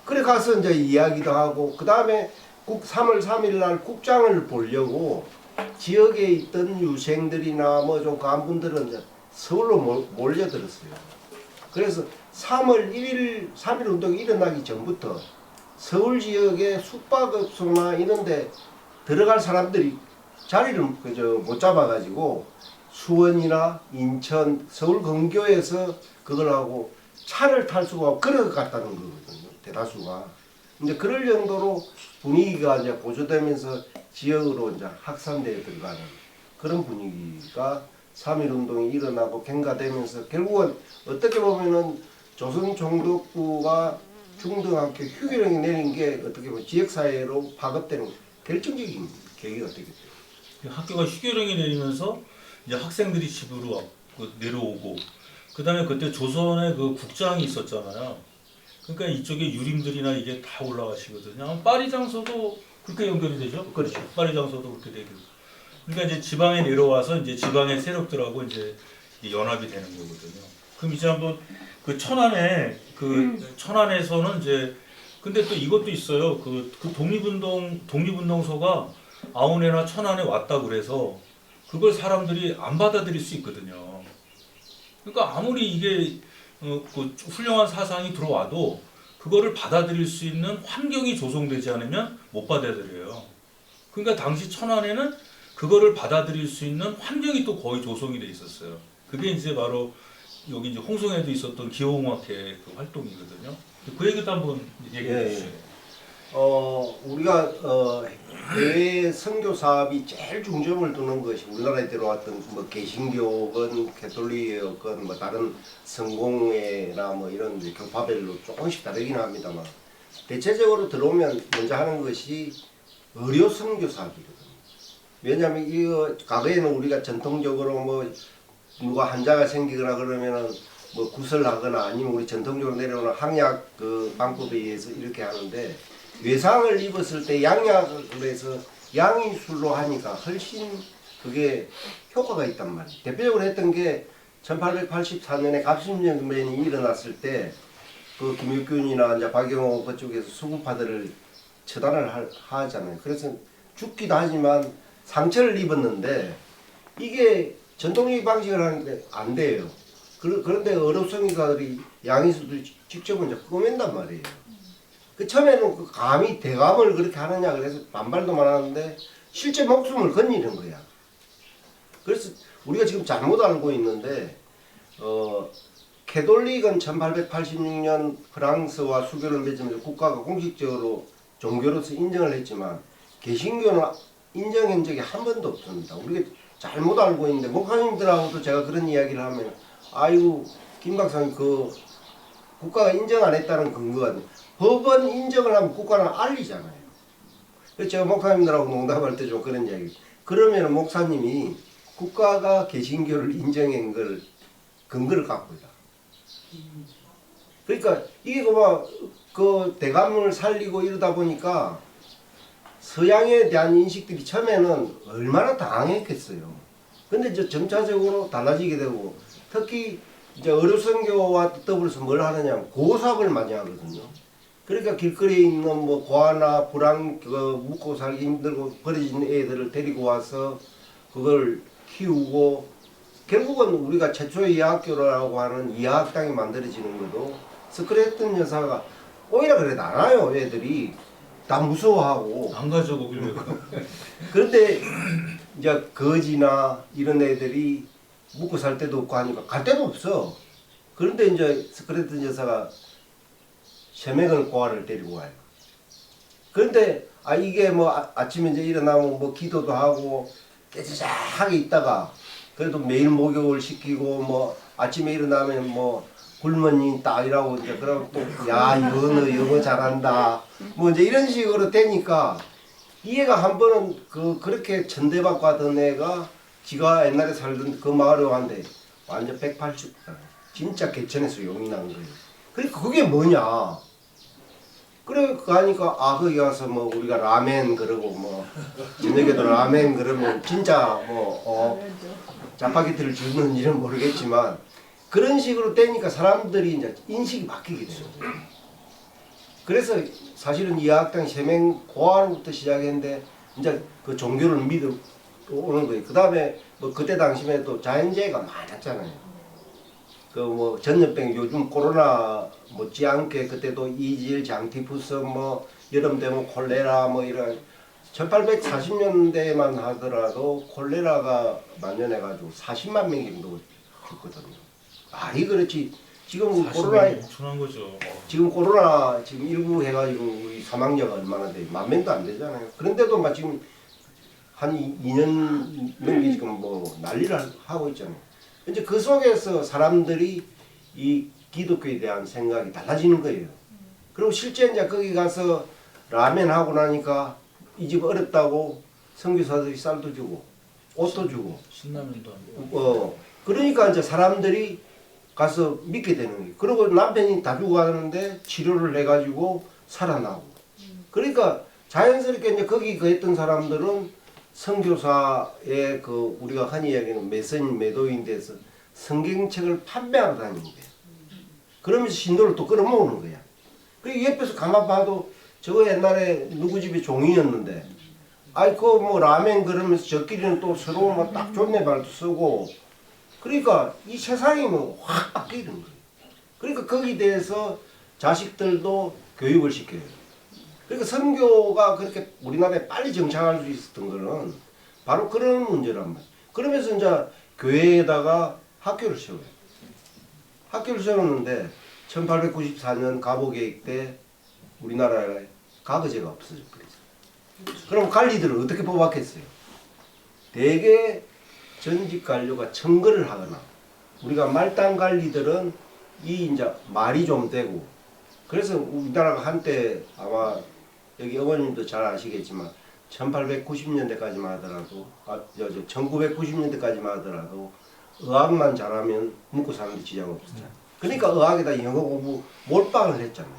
그래 가서 이제 이야기도 하고 그 다음에 3월 3일 날 국장을 보려고 지역에 있던 유생들이나 뭐 좀 강한 분들은 이제 서울로 몰려들었어요. 그래서 3월 1일 3.1 운동이 일어나기 전부터 서울 지역의 숙박업소나 이런데 들어갈 사람들이 자리를 그저 못 잡아가지고 수원이나 인천, 서울 근교에서 그걸 하고 차를 탈 수가 없고 걸어갔다는 거거든요. 대다수가. 이제 그럴 정도로 분위기가 이제 고조되면서 지역으로 이제 확산되어 들어가는 그런 분위기가 3.1 운동이 일어나고 갱가되면서 결국은 어떻게 보면은 조선 총독부가 중등학교 휴교령이 내린 게 어떻게 보면 지역사회로 파급되는 결정적인 계기가 되겠죠. 학교가 휴교령이 내리면서 이제 학생들이 집으로 내려오고 그다음에 그때 조선에 그 국장이 있었잖아요. 그러니까 이쪽에 유림들이나 이게 다 올라가시거든요. 파리 장소도 그렇게 연결이 되죠. 그렇죠. 파리 장소도 그렇게 되고. 그러니까 이제 지방에 내려와서 이제 지방의 세력들하고 이제 연합이 되는 거거든요. 그럼 이제 한번 그 천안에서는 이제 근데 또 이것도 있어요. 그 독립운동소가 아우네나 천안에 왔다 그래서 그걸 사람들이 안 받아들일 수 있거든요. 그러니까 아무리 이게 그 훌륭한 사상이 들어와도 그거를 받아들일 수 있는 환경이 조성되지 않으면 못 받아들여요. 그러니까 당시 천안에는 그거를 받아들일 수 있는 환경이 또 거의 조성이 돼 있었어요. 그게 이제 바로 여기 이제 홍성에도 있었던 기호공학회 그 활동이거든요. 그 얘기도 한번 얘기해 주시죠. 우리가 해외 선교 사업이 제일 중점을 두는 것이 우리나라에 들어왔던 뭐 개신교건 캐톨릭이건 뭐 다른 성공회나 뭐 이런 이제 교파별로 조금씩 다르긴 합니다만 대체적으로 들어오면 먼저 하는 것이 의료 선교 사업이거든요. 왜냐하면 이거 과거에는 우리가 전통적으로 뭐 누가 한자가 생기거나 그러면은 뭐 구설하거나 아니면 우리 전통적으로 내려오는 항약 그 방법에 의해서 이렇게 하는데 외상을 입었을 때 양약을 해서 양이술로 하니까 훨씬 그게 효과가 있단 말이에요. 대표적으로 했던 게 1884년에 갑신정변이 일어났을 때 그 김육균이나 이제 박영호 그쪽에서 수구파들을 처단을 하잖아요. 그래서 죽기도 하지만 상처를 입었는데 이게 전통적인 방식을 하는데 안 돼요. 그런데 어렵성의사들이 양이수들이 직접 이제 꺼맨단 말이에요. 그 처음에는 그 감히 대감을 그렇게 하느냐 그래서 반발도 많았는데 실제 목숨을 건지는 거야. 그래서 우리가 지금 잘못 알고 있는데 캐톨릭은 1886년 프랑스와 수교를 맺으면서 국가가 공식적으로 종교로서 인정을 했지만 개신교는 인정한 적이 한 번도 없습니다. 우리가 잘못 알고 있는데 목사님들하고도 제가 그런 이야기를 하면 아이고 김 박사님 그 국가가 인정 안 했다는 근거가 법원 인정을 하면 국가는 알리잖아요. 그래서 제가 목사님들하고 농담할 때 좀 그런 이야기. 그러면 목사님이 국가가 개신교를 인정한 걸 근거를 갖고 있다. 그러니까 이게 그 대감을 살리고 이러다 보니까 서양에 대한 인식들이 처음에는 얼마나 당황했겠어요. 근데 이제 점차적으로 달라지게 되고 특히 이제 어류선교와 더불어서 뭘 하느냐 고사업을 많이 하거든요. 그러니까 길거리에 있는 뭐 고아나 불황 묵고 살기 힘들고 버려진 애들을 데리고 와서 그걸 키우고 결국은 우리가 최초의 이하학교라고 하는 이하학당이 만들어지는 것도 스크래튼 여사가 오히려 그래도 안 와요. 애들이 다 무서워하고 안 가죠 거기를. 그런데 이제 거지나 이런 애들이 묵고 살 데도 없고 하니까 갈 데도 없어. 그런데 이제 스크래튼 여사가 셰맹을 고아를 데리고 와요. 그런데 이게 뭐 아침에 이제 일어나면 뭐 기도도 하고 깨지작하게 있다가 그래도 매일 목욕을 시키고 뭐 아침에 일어나면 뭐 굴머니 딱 이라고 이제 그러면 또 야 이거 너 영어 잘한다 뭐 이제 이런 식으로 되니까 이 애가 한 번은 그렇게 천대받고 하던 애가 지가 옛날에 살던 그 마을에 왔는데 완전 180 진짜 개천에서 용이 난 거예요. 그러니까 그게 뭐냐? 그래 가니까 거기 가서 뭐 우리가 라멘 그러고 뭐 저녁에도 라멘 그러면 진짜 뭐 짜파게티를 주는 일은 모르겠지만 그런 식으로 되니까 사람들이 이제 인식이 바뀌게 돼요. 그래서 사실은 이하학당 세맹 고아로부터 시작했는데 이제 그 종교를 믿어 오는 거예요. 그 다음에 뭐 그때 당시에 또 자연재해가 많았잖아요. 그 뭐 전염병 요즘 코로나 못지않게 그때도 이질, 장티푸스 뭐 여름 되면 콜레라 뭐 이런 1840년대만 하더라도 콜레라가 만연해가지고 40만 명 정도 죽거든요. 말이 그렇지. 지금 코로나 엄청난 거죠. 지금 코로나 지금 19 해가지고 사망자가 얼마나 돼? 10,000명도 안 되잖아요. 그런데도 막 지금 한 2년 넘게 지금 뭐 난리를 하고 있잖아요. 이제 그 속에서 사람들이 이 기독교에 대한 생각이 달라지는 거예요. 그리고 실제 이제 거기 가서 라멘 하고 나니까 이 집 어렵다고 선교사들이 쌀도 주고 옷도 주고 신라면도 안 돼. 그러니까 이제 사람들이 가서 믿게 되는 거예요. 그리고 남편이 다 죽어가는데 치료를 해가지고 살아나고. 그러니까 자연스럽게 이제 거기 했던 사람들은 선교사의 그 우리가 흔히 이야기하는 매선 매도인 데서 성경책을 판매하러 다니는 거예요. 그러면서 신도를 또 끌어모으는 거야. 그 옆에서 가만 봐도 저거 옛날에 누구 집에 종이었는데 그거 뭐 라멘 그러면서 저끼리는 또 서로 뭐 딱 존댓말도 쓰고 그러니까 이 세상이 뭐 확 바뀌는 거예요. 그러니까 거기에 대해서 자식들도 교육을 시켜요. 그러니까 선교가 그렇게 우리나라에 빨리 정착할 수 있었던 거는 바로 그런 문제란 말이에요. 그러면서 이제 교회에다가 학교를 세워요. 학교를 세웠는데 1894년 가보계획 때 우리나라에 가거제가 없어져 버렸어요. 그럼 관리들을 어떻게 뽑았겠어요? 대개 전직 관료가 청거를 하거나 우리가 말단 관리들은 이 이제 말이 좀 되고 그래서 우리나라가 한때 아마 여기 어머님도 잘 아시겠지만 1890년대까지만 하더라도 1990년대까지만 하더라도 의학만 잘하면 먹고 사는데 지장 없었잖아요. 그러니까 의학에다 영어 공부 몰빵을 했잖아요.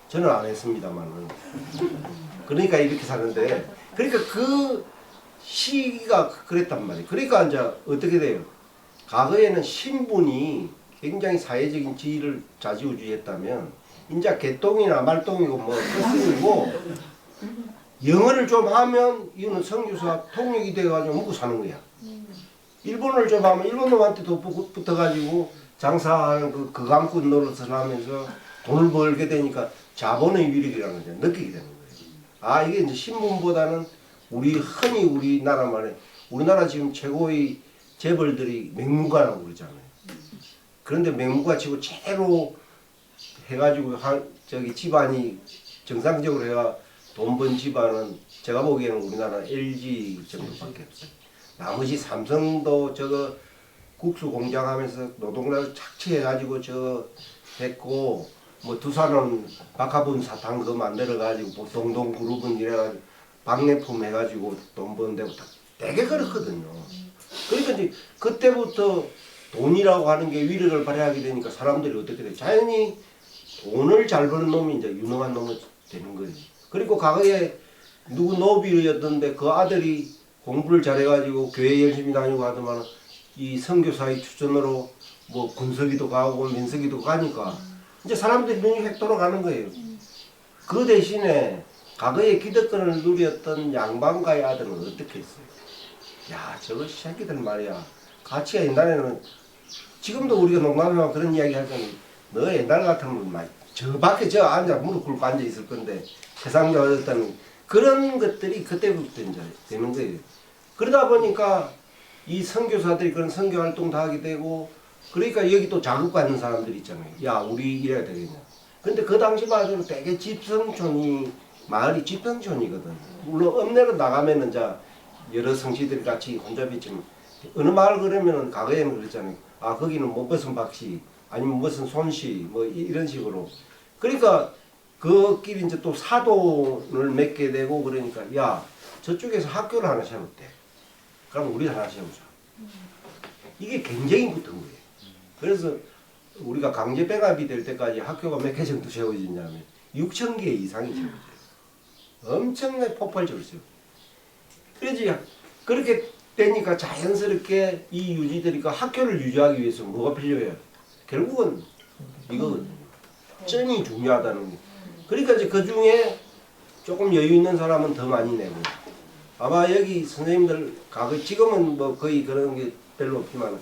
저는 안 했습니다만은. 그러니까 이렇게 사는데, 그러니까 그 시기가 그랬단 말이에요. 그러니까 이제 어떻게 돼요? 과거에는 신분이 굉장히 사회적인 지위를 좌지우지했다면 이제 개똥이나 말똥이고 뭐 스승이고 영어를 좀 하면 이거는 선교사 통역이 돼가지고 먹고 사는 거야. 일본어를 좀 하면 일본 놈한테 더 붙어가지고 장사하는 그 거강꾼 노릇을 하면서 돈을 벌게 되니까 자본의 위력이라는 걸 느끼게 되는 거예요. 아, 이게 이제 신분보다는 흔히 우리나라만에 우리나라 지금 최고의 재벌들이 맹무가라고 그러잖아요. 그런데 맹무가 치고 제대로 해가지고 저기 집안이 정상적으로 해가 돈 번 집안은 제가 보기에는 우리나라 LG 정도밖에 없어요. 나머지 삼성도 저거 국수 공장하면서 노동자를 착취해가지고 저 했고 뭐 두산은 박하분 사탕 그거 만들어가지고 동동 그룹은 이래가지고 박내품 해가지고 돈 버는 데고 다 되게 그렇거든요. 그러니까 이제 그때부터 돈이라고 하는 게 위력을 발휘하게 되니까 사람들이 어떻게 돼? 자연히 돈을 잘 버는 놈이 이제 유능한 놈이 되는 거예요. 그리고 과거에 누구 노비였던데 그 아들이 공부를 잘해가지고 교회 열심히 다니고 하더만 이 선교사의 추천으로 뭐 군서기도 가고 민서기도 가니까 이제 사람들이 눈이 획 돌아가는 거예요. 그 대신에 과거에 기득권을 누렸던 양반가의 아들은 어떻게 했어요? 야, 저거 새끼들 말이야. 가치가 옛날에는 지금도 우리가 농담하면 그런 이야기 하잖아요. 너 옛날 같으면 막 저 밖에 저 앉아 무릎 꿇고 앉아 있을 건데 세상 좋아졌다는 그런 것들이 그때부터 이제 되는 거예요. 그러다 보니까 이 선교사들이 그런 선교 활동 다 하게 되고 그러니까 여기 또 자극받는 사람들이 있잖아요. 야, 우리 이래야 되겠냐. 근데 그 당시만 해도 되게 집성촌이 마을이 집성촌이거든. 물론 읍내로 나가면은 이제 여러 성씨들이 같이 혼잡했지만 어느 마을 그러면은 과거에는 그랬잖아요. 아, 거기는 뭐 무슨 박씨 아니면 무슨 손씨 뭐 이런 식으로. 그러니까 그 길이 이제 또 사돈을 맺게 되고 그러니까 야, 저쪽에서 학교를 하나 세웠대. 그럼 우리 하나 세우자. 이게 굉장히 붙은 거예요. 그래서 우리가 강제 백압이 될 때까지 학교가 몇 개 정도 세워지냐면 6,000개 이상이 세워져요. 엄청나게 폭발적으로 세워져요. 그래서 그렇게 되니까 자연스럽게 이 유지들이 학교를 유지하기 위해서 뭐가 필요해요? 결국은 이거거든요. 쩐이 중요하다는 게. 그러니까 이제 그 중에 조금 여유 있는 사람은 더 많이 내고 아마 여기 선생님들 지금은 뭐 거의 그런 게 별로 없지만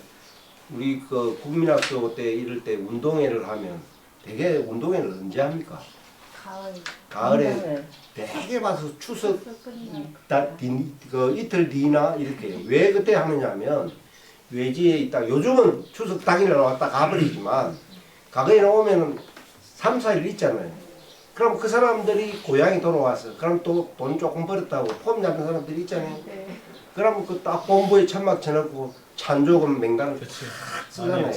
우리 그 국민학교 때 이럴 때 운동회를 하면 되게 운동회를 언제 합니까? 가을에 되게 봐서 추석 그 이틀 뒤나 이렇게 왜 그때 하느냐면 외지에 있다. 요즘은 추석 당일날 왔다 가버리지만 과거에 오면은 3, 4일 있잖아요. 그럼 그 사람들이 고향에 돌아와서 그럼 또 돈 조금 벌었다고 폼 잡는 사람들이 있잖아요. 그럼 그 딱 본부에 천막 쳐놓고 찬조금 맹단을 쓰잖아요.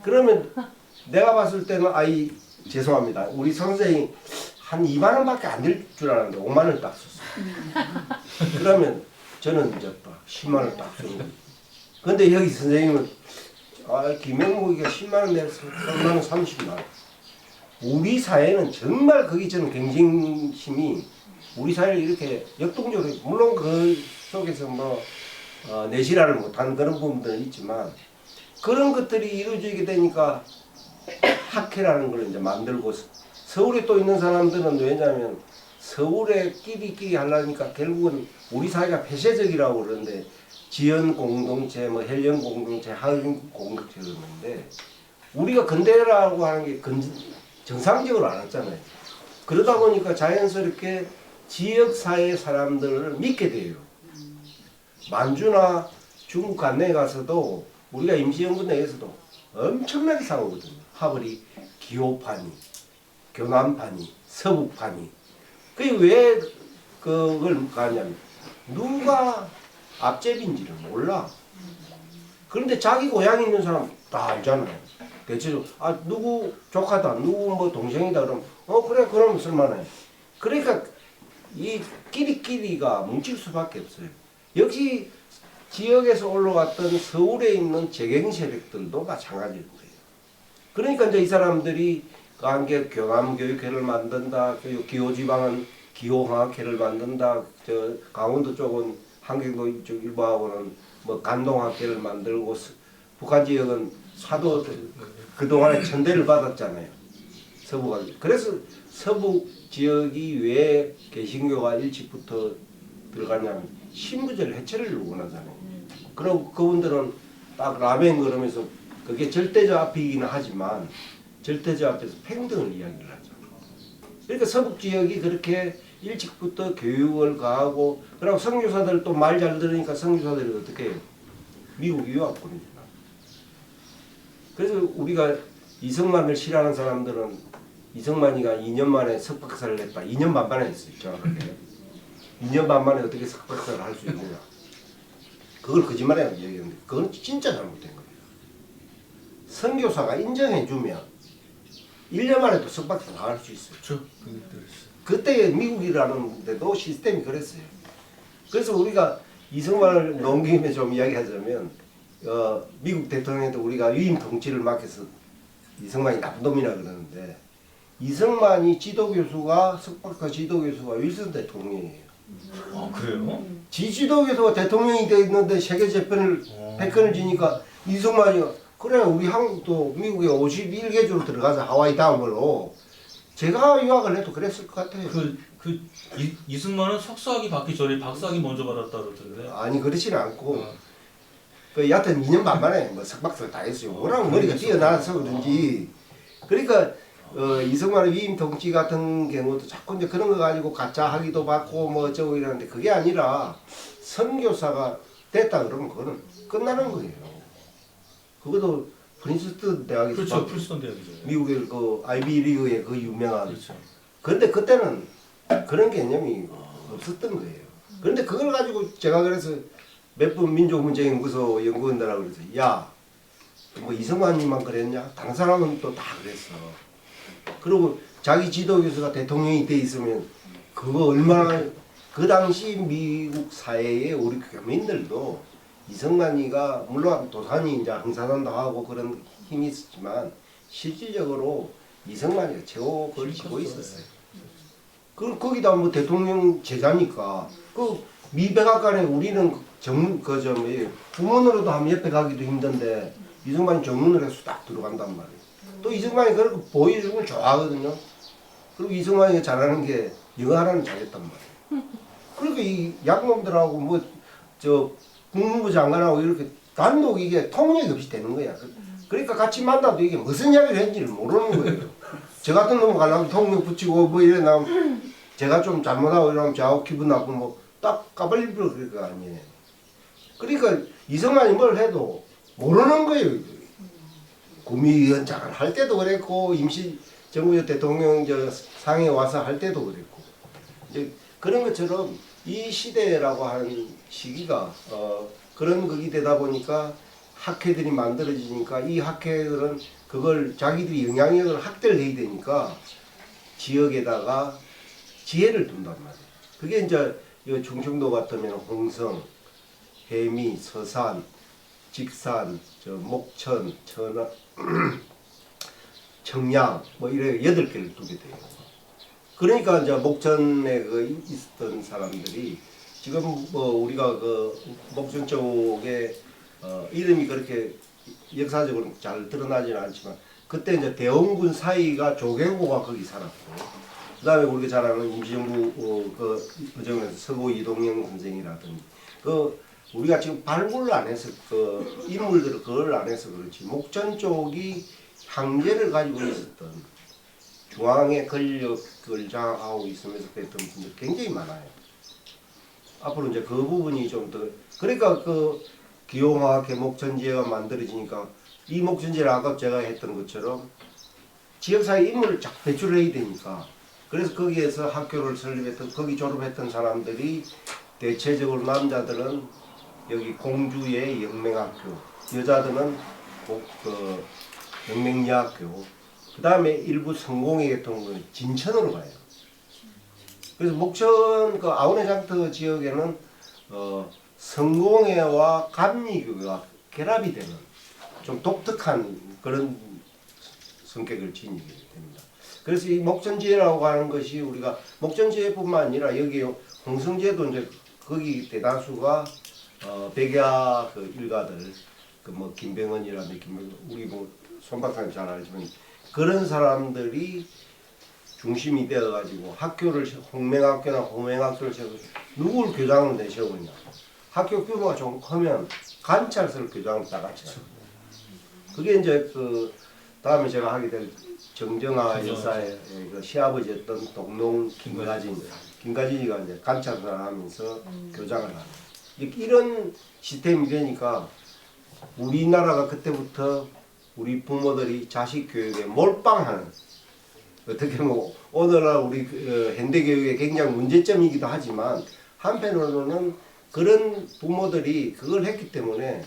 그러면 내가 봤을 때는 아이 죄송합니다. 우리 선생이 한 2만 원밖에 안 될 줄 알았는데 5만 원을 딱 썼어요. 그러면 저는 이제 또 10만 원을 딱 쓰는 거예요. 근데 여기 선생님은 김영목이가 10만 원 내서 3만 원, 30만 원. 우리 사회는 정말 거기 저는 경쟁심이 우리 사회를 이렇게 역동적으로 물론 그 속에서 뭐 내실화를 못하는 그런 부분들은 있지만 그런 것들이 이루어지게 되니까 학회라는 걸 이제 만들고 서울에 또 있는 사람들은 왜냐하면 서울에 끼리끼리 하려니까 결국은 우리 사회가 폐쇄적이라고 그러는데 지연 공동체, 뭐 헬령 공동체, 하은 공동체 그러는데 우리가 근대라고 하는 게 정상적으로 안 왔잖아요. 그러다 보니까 자연스럽게 지역사회 사람들을 믿게 돼요. 만주나 중국 관내에 가서도 우리가 임시연구내에서도 엄청나게 싸우거든요. 하버리 기호파니, 교남파니, 서북파니. 그게 왜 그걸 가냐면 누가 앞제비인지를 몰라. 그런데 자기 고향에 있는 사람 다 알잖아요. 대체적으로 누구 조카다, 누구 뭐 동생이다 그러면 그래 그러면 쓸만해. 그러니까 이 끼리끼리가 뭉칠 수밖에 없어요. 역시 지역에서 올라갔던 서울에 있는 재경 세력들도 마찬가지인 거예요. 그러니까 이제 이 사람들이 그 한계 경암교육회를 만든다, 기호지방은 기호화학회를 만든다, 저 강원도 쪽은 한경도 이쪽 일부하고는 뭐 간동학회를 만들고 북한 지역은 사도 그동안에 천대를 받았잖아요. 서부가. 그래서 서부 지역이 왜 개신교가 일찍부터 들어가냐면 신부제를 해체를 원하잖아요. 그럼 그분들은 딱 라멘 그러면서 그게 절대적 앞이기는 하지만 절대적 앞에서 평등을 이야기를 하죠. 그러니까 서북 지역이 그렇게 일찍부터 교육을 가하고 그리고 선교사들 또 말 잘 들으니까 선교사들이 어떻게 해요? 미국 유학 보내잖아. 그래서 우리가 이승만을 싫어하는 사람들은 이승만이가 2년 만에 석박사를 했다. 2년 반 만에 했어요. 정확하게. 2년 반 만에 어떻게 석박사를 할 수 있느냐. 그걸 거짓말이라고 얘기했는데 그건 진짜 잘못된 거예요. 선교사가 인정해주면 1년 만에도 석박사 나갈 수 있어요. 그렇죠. 그때 미국이라는 데도 시스템이 그랬어요. 그래서 우리가 이승만을 넘김에 좀 이야기하자면 미국 대통령한테 우리가 위임 통치를 맡겨서 이승만이 나쁜 놈이라 그러는데 이승만이 지도교수가 석박사 지도교수가 윌슨 대통령이에요. 아 그래요? 지도교수가 대통령이 돼 있는데 세계 재편을 패권을 지니까 이승만이 그래 우리 한국도 미국에 51개주로 들어가서 하와이 다음으로 제가 유학을 해도 그랬을 것 같아요. 이승만은 석사학위 받기 전에 박사학위 먼저 받았다 그러던데. 아니 그렇지는 않고 그 여하튼 2년 반 만에 뭐 석박사를 다 했어요. 워낙 머리가 뛰어나서 그런지 그러니까 이승만의 위임 통치 같은 경우도 자꾸 이제 그런 거 가지고 가짜 학위도 받고 뭐 어쩌고 이러는데 그게 아니라 선교사가 됐다 그러면 그거는 끝나는 거예요. 그것도 프린스턴 대학에서 그렇죠. 프린스턴 대학이죠. 미국의 그 아이비리그의 그 유명한 그렇죠. 그런데 그때는 그런 개념이 없었던 거예요. 그런데 그걸 가지고 제가 그래서 몇 번 민족문제연구소 연구원들하고 그래서 야, 뭐 이승만님만 그랬냐? 다른 사람은 또 다 그랬어. 그리고 자기 지도교수가 대통령이 돼 있으면 그거 얼마나 그 당시 미국 사회에 우리 교민들도 이승만이가 물론 도산이 이제 항사단도 하고 그런 힘이 있었지만 실질적으로 이승만이가 최고 걸치고 있었어요. 거기다 뭐 대통령 제자니까 그 미백악관에 우리는 정문 부문으로도 하면 옆에 가기도 힘든데 이승만이 정문을 해서 딱 들어간단 말이에요. 또 이승만이 그렇게 보여주는 걸 좋아하거든요. 그리고 이승만이 잘하는 게 영어 하나는 잘했단 말이에요. 그러니까 이 양놈들하고 뭐 저 국무부 장관하고 이렇게 단독 이게 통역이 없이 되는 거야. 그러니까 같이 만나도 이게 무슨 이야기를 했는지를 모르는 거예요. 저 같은 놈 가려면 통역 붙이고 뭐 이래 나오면 제가 좀 잘못하고 이러면 저하고 기분 나쁘고 뭐 딱 까발리부러 그럴 거 아니에요. 그러니까 이승만이 뭘 해도 모르는 거예요. 구미위원장을 할 때도 그랬고 임시정부 대통령 상에 와서 할 때도 그랬고 이제 그런 것처럼 이 시대라고 하는 시기가 그런 것이 되다 보니까 학회들이 만들어지니까 이 학회들은 그걸 자기들이 영향력을 확대를 해야 되니까 지역에다가 지혜를 둔단 말이에요. 그게 이제 충청도 같으면 홍성, 해미, 서산, 직산, 목천, 천안, 청양 뭐 이래 8개를 두게 돼요. 그러니까 이제 목천에 있었던 사람들이 지금 뭐 우리가 그 목천 쪽에 이름이 그렇게 역사적으로 잘 드러나지는 않지만 그때 이제 대원군 사이가 조계고가 거기 살았고 그다음에 우리가 잘 아는 임시정부 그정에서 서고 이동영 선생이라든지 우리가 지금 발굴을 안 해서 인물들을 그걸 안 해서 그렇지 목천 쪽이 황제를 가지고 있었던 중앙의 권력을 장악하고 있으면서 그랬던 분들 굉장히 많아요. 앞으로 이제 그 부분이 좀 더 그러니까 기용화학회 목천지회가 만들어지니까 이 목천지회를 아까 제가 했던 것처럼 지역사회 인물을 쫙 배출을 해야 되니까 그래서 거기에서 학교를 설립했던 거기 졸업했던 사람들이 대체적으로 남자들은 여기 공주의 영맹학교, 여자들은 영맹여학교, 그 다음에 일부 성공회 같은 경우는 진천으로 가요. 그래서 목천 아우네장터 지역에는 성공회와 감리교회가 결합이 되는 좀 독특한 그런 성격을 지니게 됩니다. 그래서 이 목전지혜라고 하는 것이 우리가 목전지혜뿐만 아니라 여기 홍성지혜도 이제 거기 대다수가 백야 그 일가들 그 뭐 김병헌이라든지 우리 뭐 손박사님 잘 알지만 그런 사람들이 중심이 되어가지고 학교를 홍맹학교나 호맹학교를 세우고 누구를 교장으로 내세우느냐. 학교 규모가 좀 크면 관찰설 교장을 다 같이 해요. 그게 이제 그 다음에 제가 하게 될 정정아 여사의 그 시아버지였던 동농 김가진이가 이제 관찰을 하면서 교장을 하는 이런 시스템이 되니까 우리나라가 그때부터 우리 부모들이 자식 교육에 몰빵하는 어떻게 뭐 오늘날 우리 현대 교육의 굉장히 문제점이기도 하지만 한편으로는 그런 부모들이 그걸 했기 때문에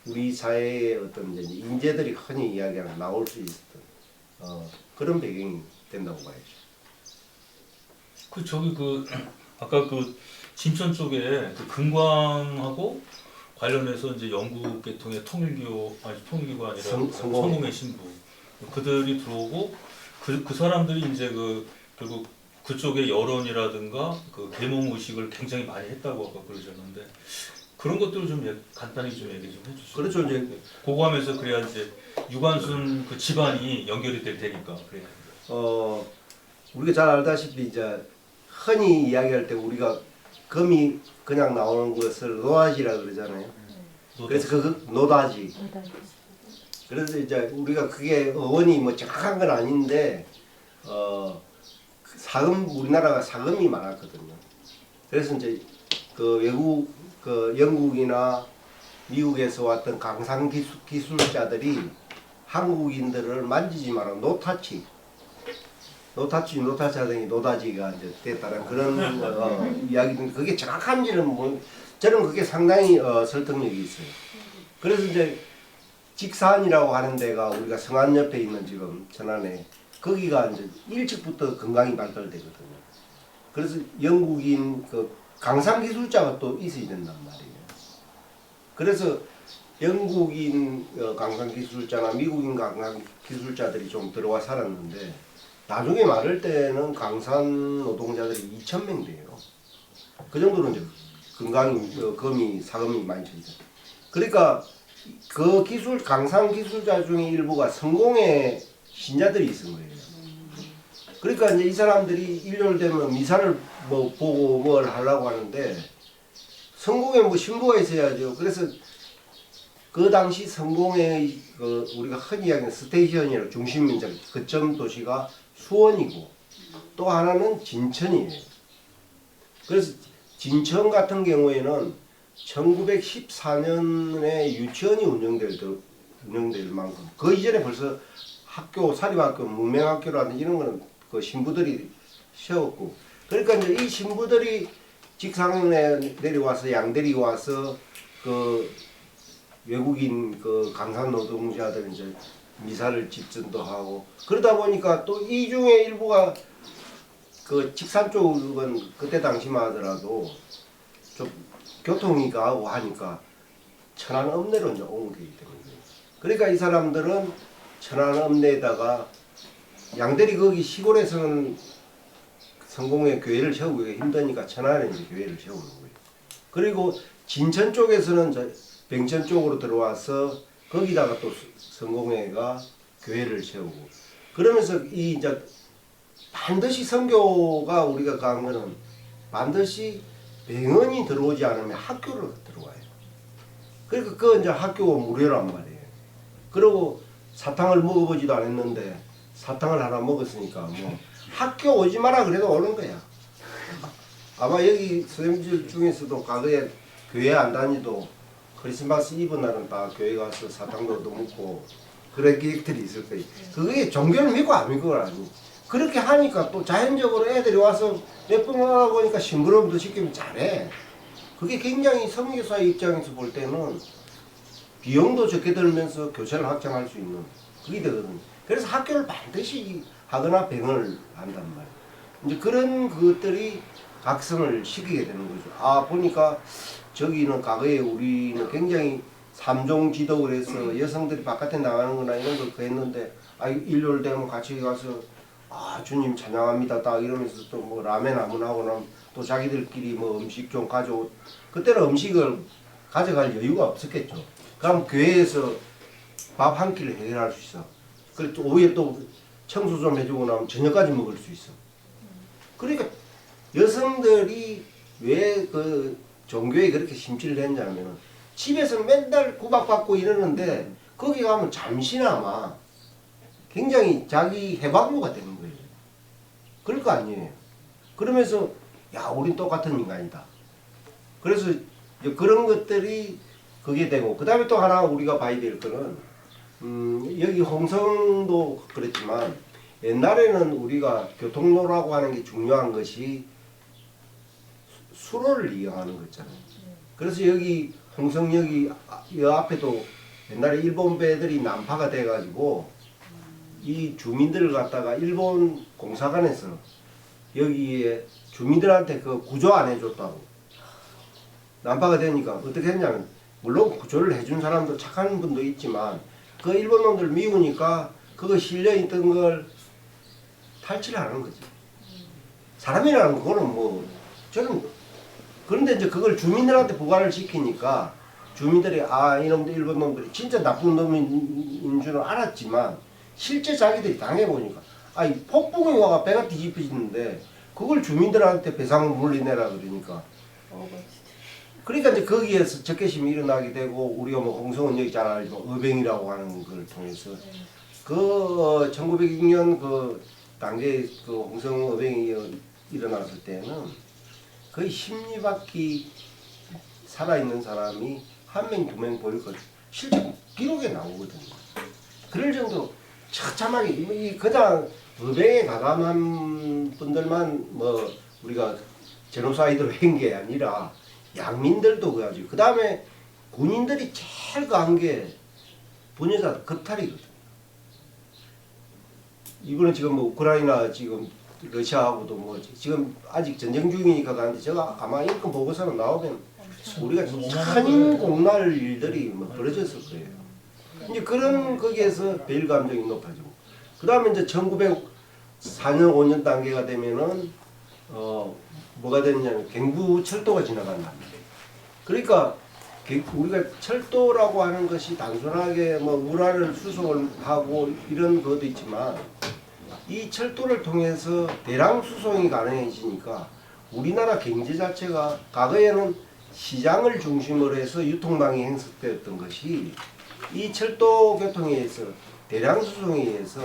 우리 사회의 어떤 이제 인재들이 흔히 이야기하는 나올 수 있었던 그런 배경이 된다고 봐야죠. 그 저기 그 아까 그 진천 쪽에 그 금광하고 관련해서 이제 영국 계통의 통일교가 아니라 성공회 신부 그들이 들어오고 그 사람들이 이제 그 결국 그쪽의 여론이라든가 그 계몽 의식을 굉장히 많이 했다고 아까 그러셨는데 그런 것들을 좀 간단히 좀 얘기 좀 해주시죠. 그렇죠. 이제 그거 하면서 그래야 이제 유관순 그 집안이 연결이 될 테니까. 그래야. 우리가 잘 알다시피 이제 흔히 이야기할 때 우리가 금이 그냥 나오는 것을 노다지라 그러잖아요. 그래서 그 노다지. 그래서 이제 우리가 그게 어원이 뭐 정확한 건 아닌데 사금 우리나라가 사금이 많았거든요. 그래서 이제 그 외국 그 영국이나 미국에서 왔던 강상 기술자들이 한국인들을 만지지 마라 노타치 하더니 노다지가 이제 됐다는 그런 이야기는 그게 정확한지는 뭐 저는 그게 상당히 설득력이 있어요. 그래서 이제 직산이라고 하는 데가 우리가 성안 옆에 있는 지금 천안에 거기가 이제 일찍부터 건강이 발달되거든요. 그래서 영국인 그 강상 기술자가 또 있어야 된단 말이에요. 그래서 영국인 강상 기술자나 미국인 강상 기술자들이 좀 들어와 살았는데 나중에 말할 때는 강산 노동자들이 2,000명 돼요. 그 정도로 이제 금이 사금이 많이 쳐있어요. 그러니까 그 강산 기술자 중에 일부가 성공의 신자들이 있은 거예요. 그러니까 이제 이 사람들이 일요일 되면 미사를 뭐 보고 뭘 하려고 하는데 성공에 뭐 신부가 있어야죠. 그래서 그 당시 성공의 그 우리가 흔히 이야기하는 스테이션이라고 중심 면적 거점 도시가 수원이고 또 하나는 진천이에요. 그래서 진천 같은 경우에는 1914년에 유치원이 운영될 만큼 그 이전에 벌써 학교 사립학교 문맹학교라든지 이런 거는 그 신부들이 세웠고 그러니까 이제 이 신부들이 직상에 내려와서 양대리 와서 그 외국인 그 강산 노동자들 이제 미사를 집전도 하고 그러다 보니까 또 이 중에 일부가 그 직산 쪽은 그때 당시만 하더라도 좀 교통이 가고 하니까 천안 읍내로 이제 옮기게 되는 거예요. 그러니까 이 사람들은 천안 읍내에다가 양대리 거기 시골에서는 성공의 교회를 세우기가 힘드니까 천안에 이제 교회를 세우는 거예요. 그리고 진천 쪽에서는 병천 쪽으로 들어와서 거기다가 또 성공회가 교회를 세우고 그러면서 이 이제 반드시 선교가 우리가 간 거는 반드시 병원이 들어오지 않으면 학교를 들어와요. 그러니까 그 이제 학교가 무료란 말이에요. 그리고 사탕을 먹어보지도 않았는데 사탕을 하나 먹었으니까 뭐 학교 오지 마라 그래도 오는 거야. 아마 여기 선생님들 중에서도 과거에 교회 안 다니도 크리스마스 이브 날은 다 교회 가서 사탕도 얻어먹고 그런 기획들이 있을 거예요. 그게 종교를 믿고 안 믿고가 아니고 그렇게 하니까 또 자연적으로 애들이 와서 몇 번 하다 보니까 심부름도 시키면 잘해. 그게 굉장히 선교사의 입장에서 볼 때는 비용도 적게 들면서 교체를 확장할 수 있는 그게 되거든요. 그래서 학교를 반드시 하거나 병을 한단 말이에요. 이제 그런 것들이 각성을 시키게 되는 거죠. 아 보니까 저기는 과거에 우리는 굉장히 삼종 지도 그래서 여성들이 바깥에 나가는 거나 이런 걸 했는데 아 일요일 되면 같이 가서 아 주님 찬양합니다 딱 이러면서 또 뭐 라멘 한번 하고 나면 또 자기들끼리 뭐 음식 좀 가져오 그때는 음식을 가져갈 여유가 없었겠죠. 그럼 교회에서 밥 한 끼를 해결할 수 있어. 그리고 또 오후에 또 청소 좀 해주고 나면 저녁까지 먹을 수 있어. 그러니까 여성들이 왜 그 종교에 그렇게 심취를 했냐면은 집에서 맨날 구박받고 이러는데 거기 가면 잠시나마 굉장히 자기 해방구가 되는 거예요. 그럴 거 아니에요. 그러면서 야 우린 똑같은 인간이다. 그래서 이제 그런 것들이 그게 되고 그 다음에 또 하나 우리가 봐야 될 거는 여기 홍성도 그렇지만 옛날에는 우리가 교통로라고 하는 게 중요한 것이 수로를 이용하는 거잖아요. 그래서 여기 홍성역이 이 앞에도 옛날에 일본 배들이 난파가 돼가지고 이 주민들을 갖다가 일본 공사관에서 여기에 주민들한테 그 구조 안 해줬다고 난파가 되니까 어떻게 했냐면 물론 구조를 해준 사람도 착한 분도 있지만 그 일본 놈들 미우니까 그거 실려있던 걸 탈취하는 거지. 사람이라는 거는 뭐 저는 그런데 이제 그걸 주민들한테 보관을 시키니까 주민들이 아 이놈들 일본 놈들이 진짜 나쁜 놈인 줄은 알았지만 실제 자기들이 당해보니까 아이 폭풍이 와가 배가 뒤집혀지는데 그걸 주민들한테 배상 물리내라 그러니까 그러니까 이제 거기에서 적개심이 일어나게 되고 우리가 뭐 홍성은 여기 잘 알지만 의병이라고 하는 걸 통해서 그 1906년 그 당시에 그 홍성 의병이 일어났을 때는 거의 심리밖이 살아있는 사람이 한 명, 두 명 보일 것 실제 기록에 나오거든요. 그럴 정도로 처참하게 이 그냥 의병에 가감한 분들만 뭐 우리가 제노사이드로 한 게 아니라 양민들도 그래가지고 그 다음에 군인들이 제일 강한 게 분여자 겁탈이거든요. 이번에 지금 뭐 우크라이나 지금 러시아하고도 뭐 지금 아직 전쟁 중이니까 가는데 제가 아마 인권 보고서는 나오면 우리가 천인 공날 일들이 뭐 벌어졌을 거예요. 이제 그런 거기에서 배일 감정이 높아지고 그 다음에 이제 1904년 5년 단계가 되면은 뭐가 됐냐면 경부 철도가 지나간다. 그러니까 우리가 철도라고 하는 것이 단순하게 뭐 우라를 수송을 하고 이런 것도 있지만 이 철도를 통해서 대량 수송이 가능해지니까 우리나라 경제 자체가 과거에는 시장을 중심으로 해서 유통망이 형성되었던 것이 이 철도 교통에 의해서 대량 수송에 의해서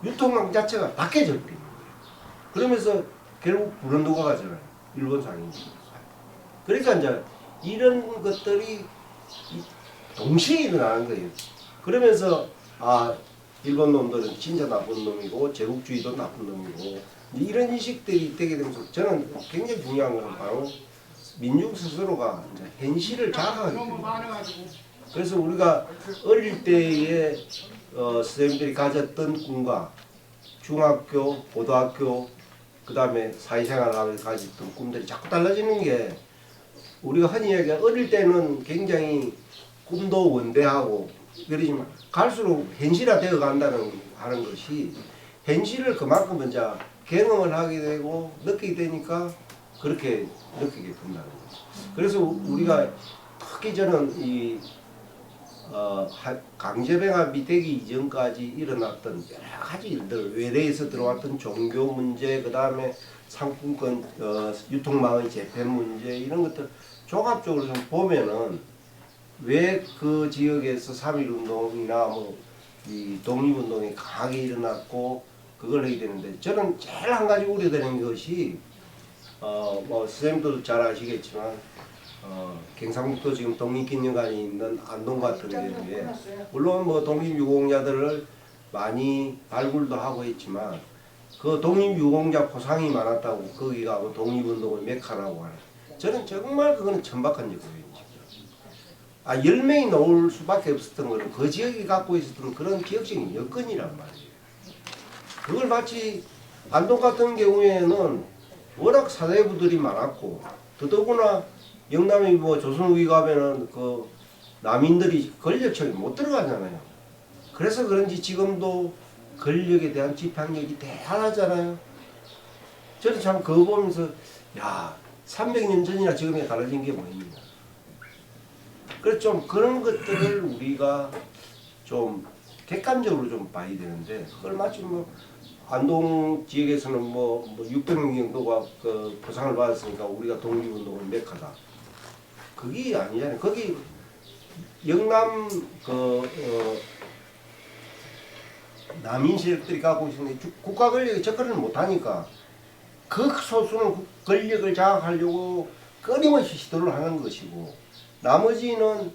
유통망 자체가 닫혀져 버리는 거예요. 그러면서 결국 불원도가 가잖아요. 일본 상인이. 그러니까 이제 이런 것들이 동시에 일어나는 거예요. 그러면서 아 일본 놈들은 진짜 나쁜 놈이고 제국주의도 나쁜 놈이고 이런 인식들이 되게 되면서 저는 굉장히 중요한 것은 바로 민중 스스로가 이제 현실을 자각하게 됩니다. 그래서 우리가 어릴 때에 선생님들이 가졌던 꿈과 중학교, 고등학교, 그 다음에 사회생활 하면서 가졌던 꿈들이 자꾸 달라지는 게 우리가 흔히 얘기하는 어릴 때는 굉장히 꿈도 원대하고 그러지만 갈수록 현실화되어 간다는 하는 것이 현실을 그만큼 이제 경험을 하게 되고 느끼게 되니까 그렇게 느끼게 된다는 거죠. 그래서 우리가 특히 저는 이 강제병합이 되기 이전까지 일어났던 여러 가지 일들 외래에서 들어왔던 종교 문제 그 다음에 상품권 유통망의 재팬 문제 이런 것들 종합적으로 좀 보면은 왜 그 지역에서 3.1운동이나 뭐 이 독립운동이 강하게 일어났고 그걸 하게 되는데 저는 제일 한 가지 우려되는 것이 뭐 선생님도 잘 아시겠지만 경상북도 지금 독립기념관이 있는 안동 같은 경우에 물론 뭐 독립유공자들을 많이 발굴도 하고 있지만 그 독립유공자 포상이 많았다고 거기가 뭐 독립운동의 메카라고 하는 저는 정말 그거는 천박한 얘기예요. 10명이 나올 수밖에 없었던 거는 그 지역이 갖고 있었던 그런 기억적인 여건이란 말이에요. 그걸 마치 안동 같은 경우에는 워낙 사대부들이 많았고 더더구나 영남이 뭐 조선후기 가면은 그 남인들이 권력층에 못 들어가잖아요. 그래서 그런지 지금도 권력에 대한 지팡력이 대단하잖아요. 저는 참 그거 보면서 야 300년 전이나 지금에 달라진 게 뭐입니까? 그래서 좀 그런 것들을 우리가 좀 객관적으로 좀 봐야 되는데 그걸 마치 뭐 안동 지역에서는 뭐 600명 정도가 그 포상을 받았으니까 우리가 독립운동은 메카다. 그게 아니잖아요. 거기 영남 남인 세력들이 갖고 있는데 국가 권력에 접근을 못하니까 그 소수는 권력을 장악하려고 끊임없이 시도를 하는 것이고 나머지는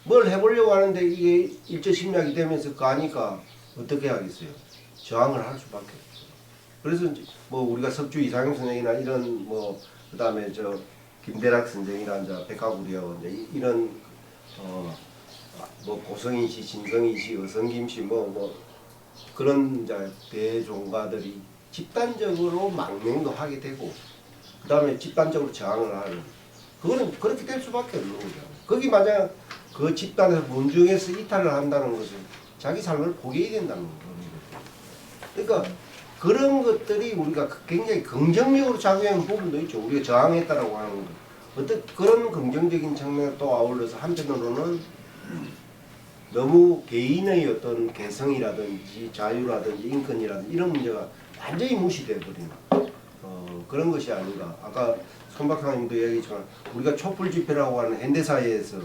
뭘 해보려고 하는데 이게 일제심리학이 되면서 가니까 어떻게 하겠어요? 저항을 할 수밖에 없어요. 그래서 이제 뭐 우리가 석주 이상형 선생이나 이런 뭐 그다음에 저 김대락 선생이나 이제 백화구리하고 이제 이런 뭐 고성인 씨, 진성인 씨, 어성김 씨 뭐 그런 이제 대종가들이 집단적으로 망명도 하게 되고 그다음에 집단적으로 저항을 하는 그거는 그렇게 될 수밖에 없는 거죠. 거기 만약 그 집단에서 문중에서 이탈을 한다는 것은 자기 삶을 포기해야 된다는 거죠. 그러니까 그런 것들이 우리가 굉장히 긍정적으로 작용하는 부분도 있죠. 우리가 저항했다라고 하는 것. 어떤 그런 긍정적인 측면에 또 아울러서 한편으로는 너무 개인의 어떤 개성이라든지 자유라든지 인권이라든지 이런 문제가 완전히 무시되어 버리는 그런 것이 아닌가. 아까 손 박사님도 얘기했지만 우리가 촛불 집회라고 하는 현대사회에서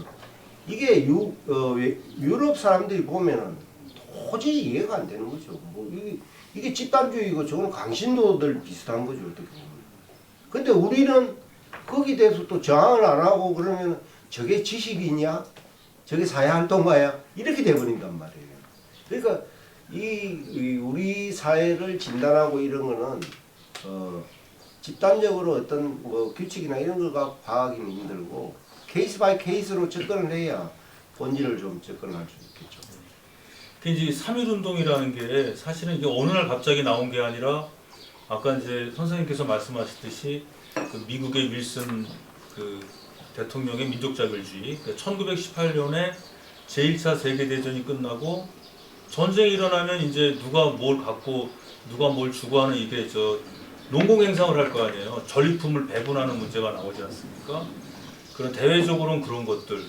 이게 유럽 사람들이 보면은 도저히 이해가 안 되는 거죠. 뭐 이게 집단주의고 저건 강신도들 비슷한 거죠. 어떻게 보면. 근데 우리는 거기에 대해서 또 저항을 안 하고 그러면 저게 지식이냐? 저게 사회활동가야? 이렇게 돼버린단 말이에요. 그러니까 이 우리 사회를 진단하고 이런 거는 집단적으로 어떤 뭐 규칙이나 이런 거가 파악하기는 힘들고 케이스 바이 케이스로 접근을 해야 본질을 좀 접근할 수 있겠죠. 이제 3.1운동이라는 게 사실은 이게 어느 날 갑자기 나온 게 아니라 아까 이제 선생님께서 말씀하셨듯이 그 미국의 윌슨 그 대통령의 민족자결주의, 1918년에 제1차 세계대전이 끝나고 전쟁이 일어나면 이제 누가 뭘 갖고 누가 뭘 주고 하는 이게 농공행상을 할 거 아니에요. 전리품을 배분하는 문제가 나오지 않습니까? 그런 대외적으로는 그런 것들.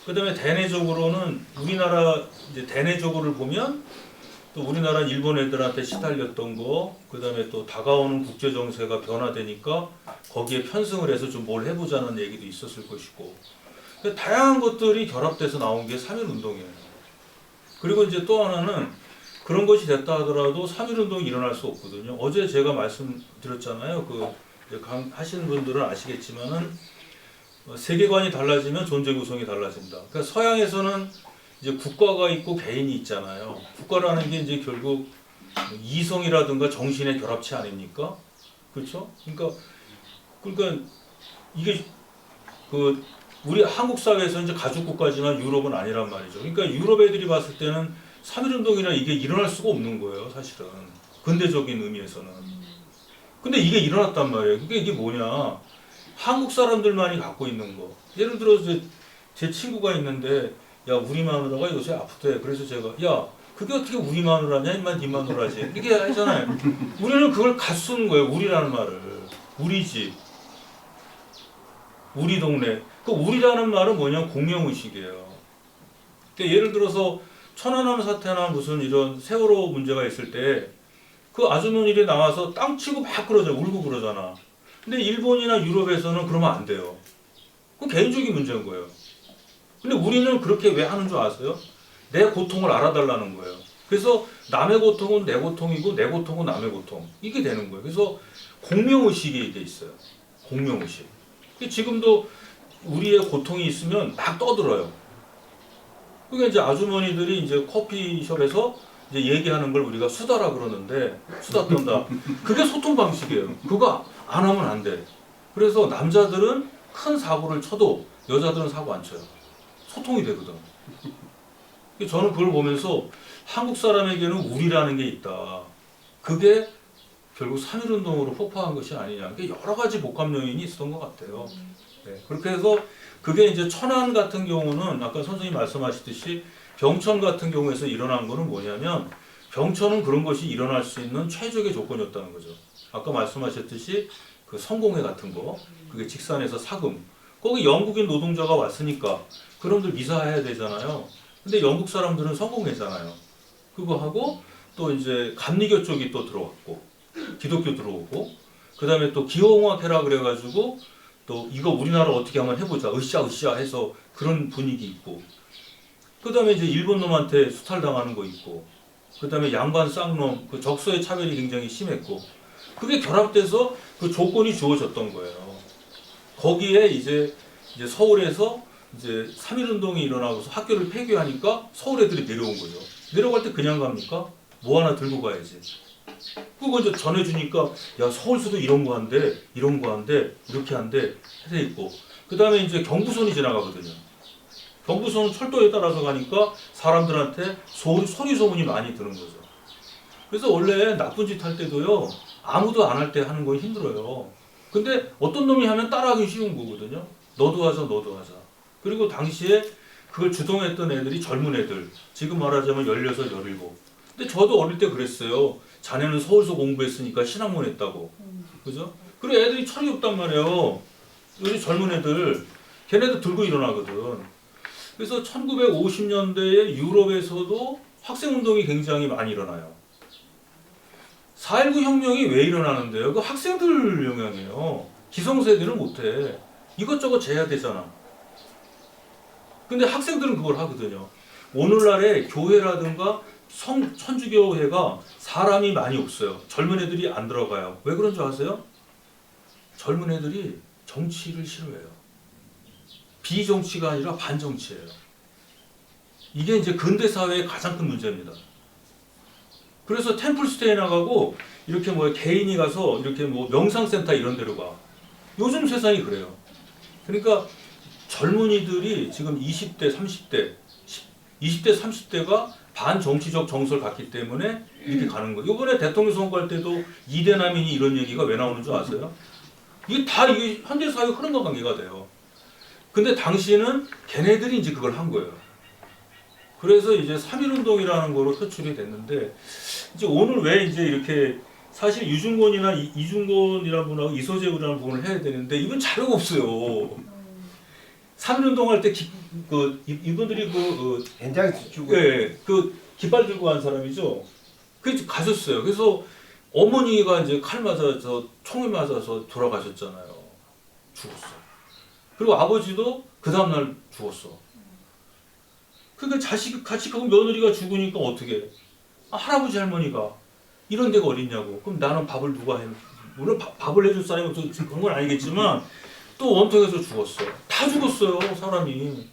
그다음에 대내적으로는 우리나라 이제 대내적으로를 보면 또 우리나라 일본 애들한테 시달렸던 거, 그다음에 또 다가오는 국제 정세가 변화되니까 거기에 편승을 해서 좀 뭘 해보자는 얘기도 있었을 것이고, 다양한 것들이 결합돼서 나온 게 3.1 운동이에요. 그리고 이제 또 하나는 그런 것이 됐다 하더라도 3.1 운동이 일어날 수 없거든요. 어제 제가 말씀드렸잖아요. 하시는 분들은 아시겠지만은 세계관이 달라지면 존재 구성이 달라진다. 그러니까 서양에서는 이제 국가가 있고 개인이 있잖아요. 국가라는 게 이제 결국 이성이라든가 정신의 결합체 아닙니까? 그렇죠? 그러니까 이게 우리 한국 사회에서 이제 가족 국가지만 유럽은 아니란 말이죠. 그러니까 유럽 애들이 봤을 때는 3.1 운동이나 이게 일어날 수가 없는 거예요, 사실은. 근대적인 의미에서는. 근데 이게 일어났단 말이에요. 그러니까 이게 뭐냐? 한국 사람들만이 갖고 있는 거. 예를 들어서 제 친구가 있는데, 야, 우리 마누라가 요새 아프대. 그래서 제가, 야, 그게 어떻게 우리 마누라냐? 임마 네 마누라지. 이렇게 하잖아요. 우리는 그걸 갖쓰는 거예요. 우리라는 말을. 우리 집. 우리 동네. 그 우리라는 말은 뭐냐? 공명의식이에요. 그러니까 예를 들어서 천안함 사태나 무슨 이런 세월호 문제가 있을 때 그 아주머니들이 나와서 땅 치고 막 그러잖아. 울고 그러잖아. 근데 일본이나 유럽에서는 그러면 안 돼요. 그건 개인적인 문제인 거예요. 근데 우리는 그렇게 왜 하는 줄 아세요? 내 고통을 알아달라는 거예요. 그래서 남의 고통은 내 고통이고 내 고통은 남의 고통. 이게 되는 거예요. 그래서 공명의식이 돼 있어요. 공명의식. 지금도 우리의 고통이 있으면 막 떠들어요. 그게 이제 아주머니들이 이제 커피숍에서 이제 얘기하는 걸 우리가 수다라 그러는데, 수다 떤다. 그게 소통 방식이에요. 그거 안 하면 안 돼. 그래서 남자들은 큰 사고를 쳐도 여자들은 사고 안 쳐요. 소통이 되거든. 저는 그걸 보면서 한국 사람에게는 우리라는 게 있다. 그게 결국 3.1운동으로 폭파한 것이 아니냐. 이게 여러 가지 복합 요인이 있었던 것 같아요. 네, 그렇게 해서 그게 이제 천안 같은 경우는 아까 선생님 말씀하셨듯이 병천 같은 경우에서 일어난 거는 뭐냐면 병천은 그런 것이 일어날 수 있는 최적의 조건이었다는 거죠. 아까 말씀하셨듯이 그 성공회 같은 거, 그게 직산에서 사금, 거기 영국인 노동자가 왔으니까 그놈들 미사해야 되잖아요. 근데 영국 사람들은 성공회잖아요. 그거 하고 또 이제 감리교 쪽이 또 들어왔고 기독교 들어오고 그 다음에 또 기호공학 해라 그래가지고 또 이거 우리나라 어떻게 한번 해보자 으쌰으쌰 해서 그런 분위기 있고 그 다음에 이제 일본 놈한테 수탈당하는 거 있고 그 다음에 양반 쌍놈 그 적서의 차별이 굉장히 심했고 그게 결합돼서 그 조건이 주어졌던 거예요. 거기에 이제 서울에서 이제 3.1운동이 일어나고서 학교를 폐교하니까 서울 애들이 내려온 거죠. 내려갈 때 그냥 갑니까? 뭐 하나 들고 가야지. 그거 이제 전해주니까 야 서울서도 이런 거 한대 이런 거 한대 이렇게 한대 해 있고 그 다음에 이제 경부선이 지나가거든요. 경부선은 철도에 따라서 가니까 사람들한테 소리 소문이 많이 드는 거죠. 그래서 원래 나쁜 짓 할 때도요 아무도 안 할 때 하는 건 힘들어요. 근데 어떤 놈이 하면 따라하기 쉬운 거거든요. 너도 하자 너도 하자. 그리고 당시에 그걸 주동했던 애들이 젊은 애들 지금 말하자면 16, 17 근데 저도 어릴 때 그랬어요. 자네는 서울서 공부했으니까 신학문 했다고. 그죠? 그리고 애들이 철이 없단 말이에요. 요즘 젊은 애들 걔네들 들고 일어나거든. 그래서 1950년대에 유럽에서도 학생운동이 굉장히 많이 일어나요. 4.19 혁명이 왜 일어나는데요? 그 학생들 영향이에요. 기성세대는 못해. 이것저것 재야 되잖아. 근데 학생들은 그걸 하거든요. 오늘날에 교회라든가 천주교회가 사람이 많이 없어요. 젊은 애들이 안 들어가요. 왜 그런 줄 아세요? 젊은 애들이 정치를 싫어해요. 비정치가 아니라 반정치예요. 이게 이제 근대 사회의 가장 큰 문제입니다. 그래서 템플스테이 나가고 이렇게 뭐 개인이 가서 이렇게 뭐 명상센터 이런 데로 가. 요즘 세상이 그래요. 그러니까 젊은이들이 지금 20대, 30대, 20대, 30대가 반정치적 정서를 갖기 때문에 이렇게 가는 거예요. 이번에 대통령 선거할 때도 이대남이니 이런 얘기가 왜 나오는 줄 아세요? 이게 다 이게 현대 사회 흐름과 관계가 돼요. 근데 당시에는 걔네들이 이제 그걸 한 거예요. 그래서 이제 3.1운동이라는 거로 표출이 됐는데 이제 오늘 왜 이제 이렇게 사실 유중권이나 이중권이라는 분하고 이소재우라는 분을 해야 되는데 이분 자료가 없어요. 3.1운동 할 때 이분들이 현장에서 주고 예, 그 깃발 들고 간 사람이죠. 그 가셨어요. 그래서 어머니가 이제 칼 맞아서 총에 맞아서 돌아가셨잖아요. 죽었어. 그리고 아버지도 그 다음날 죽었어. 그러니까 자식 같이 가고 며느리가 죽으니까 어떻게 해? 할아버지 할머니가 이런 데가 어딨냐고. 그럼 나는 밥을 누가 해? 물론 밥을 해줄 사람이 없어서 그런 건 아니겠지만 또 원통에서 죽었어. 다 죽었어요 사람이.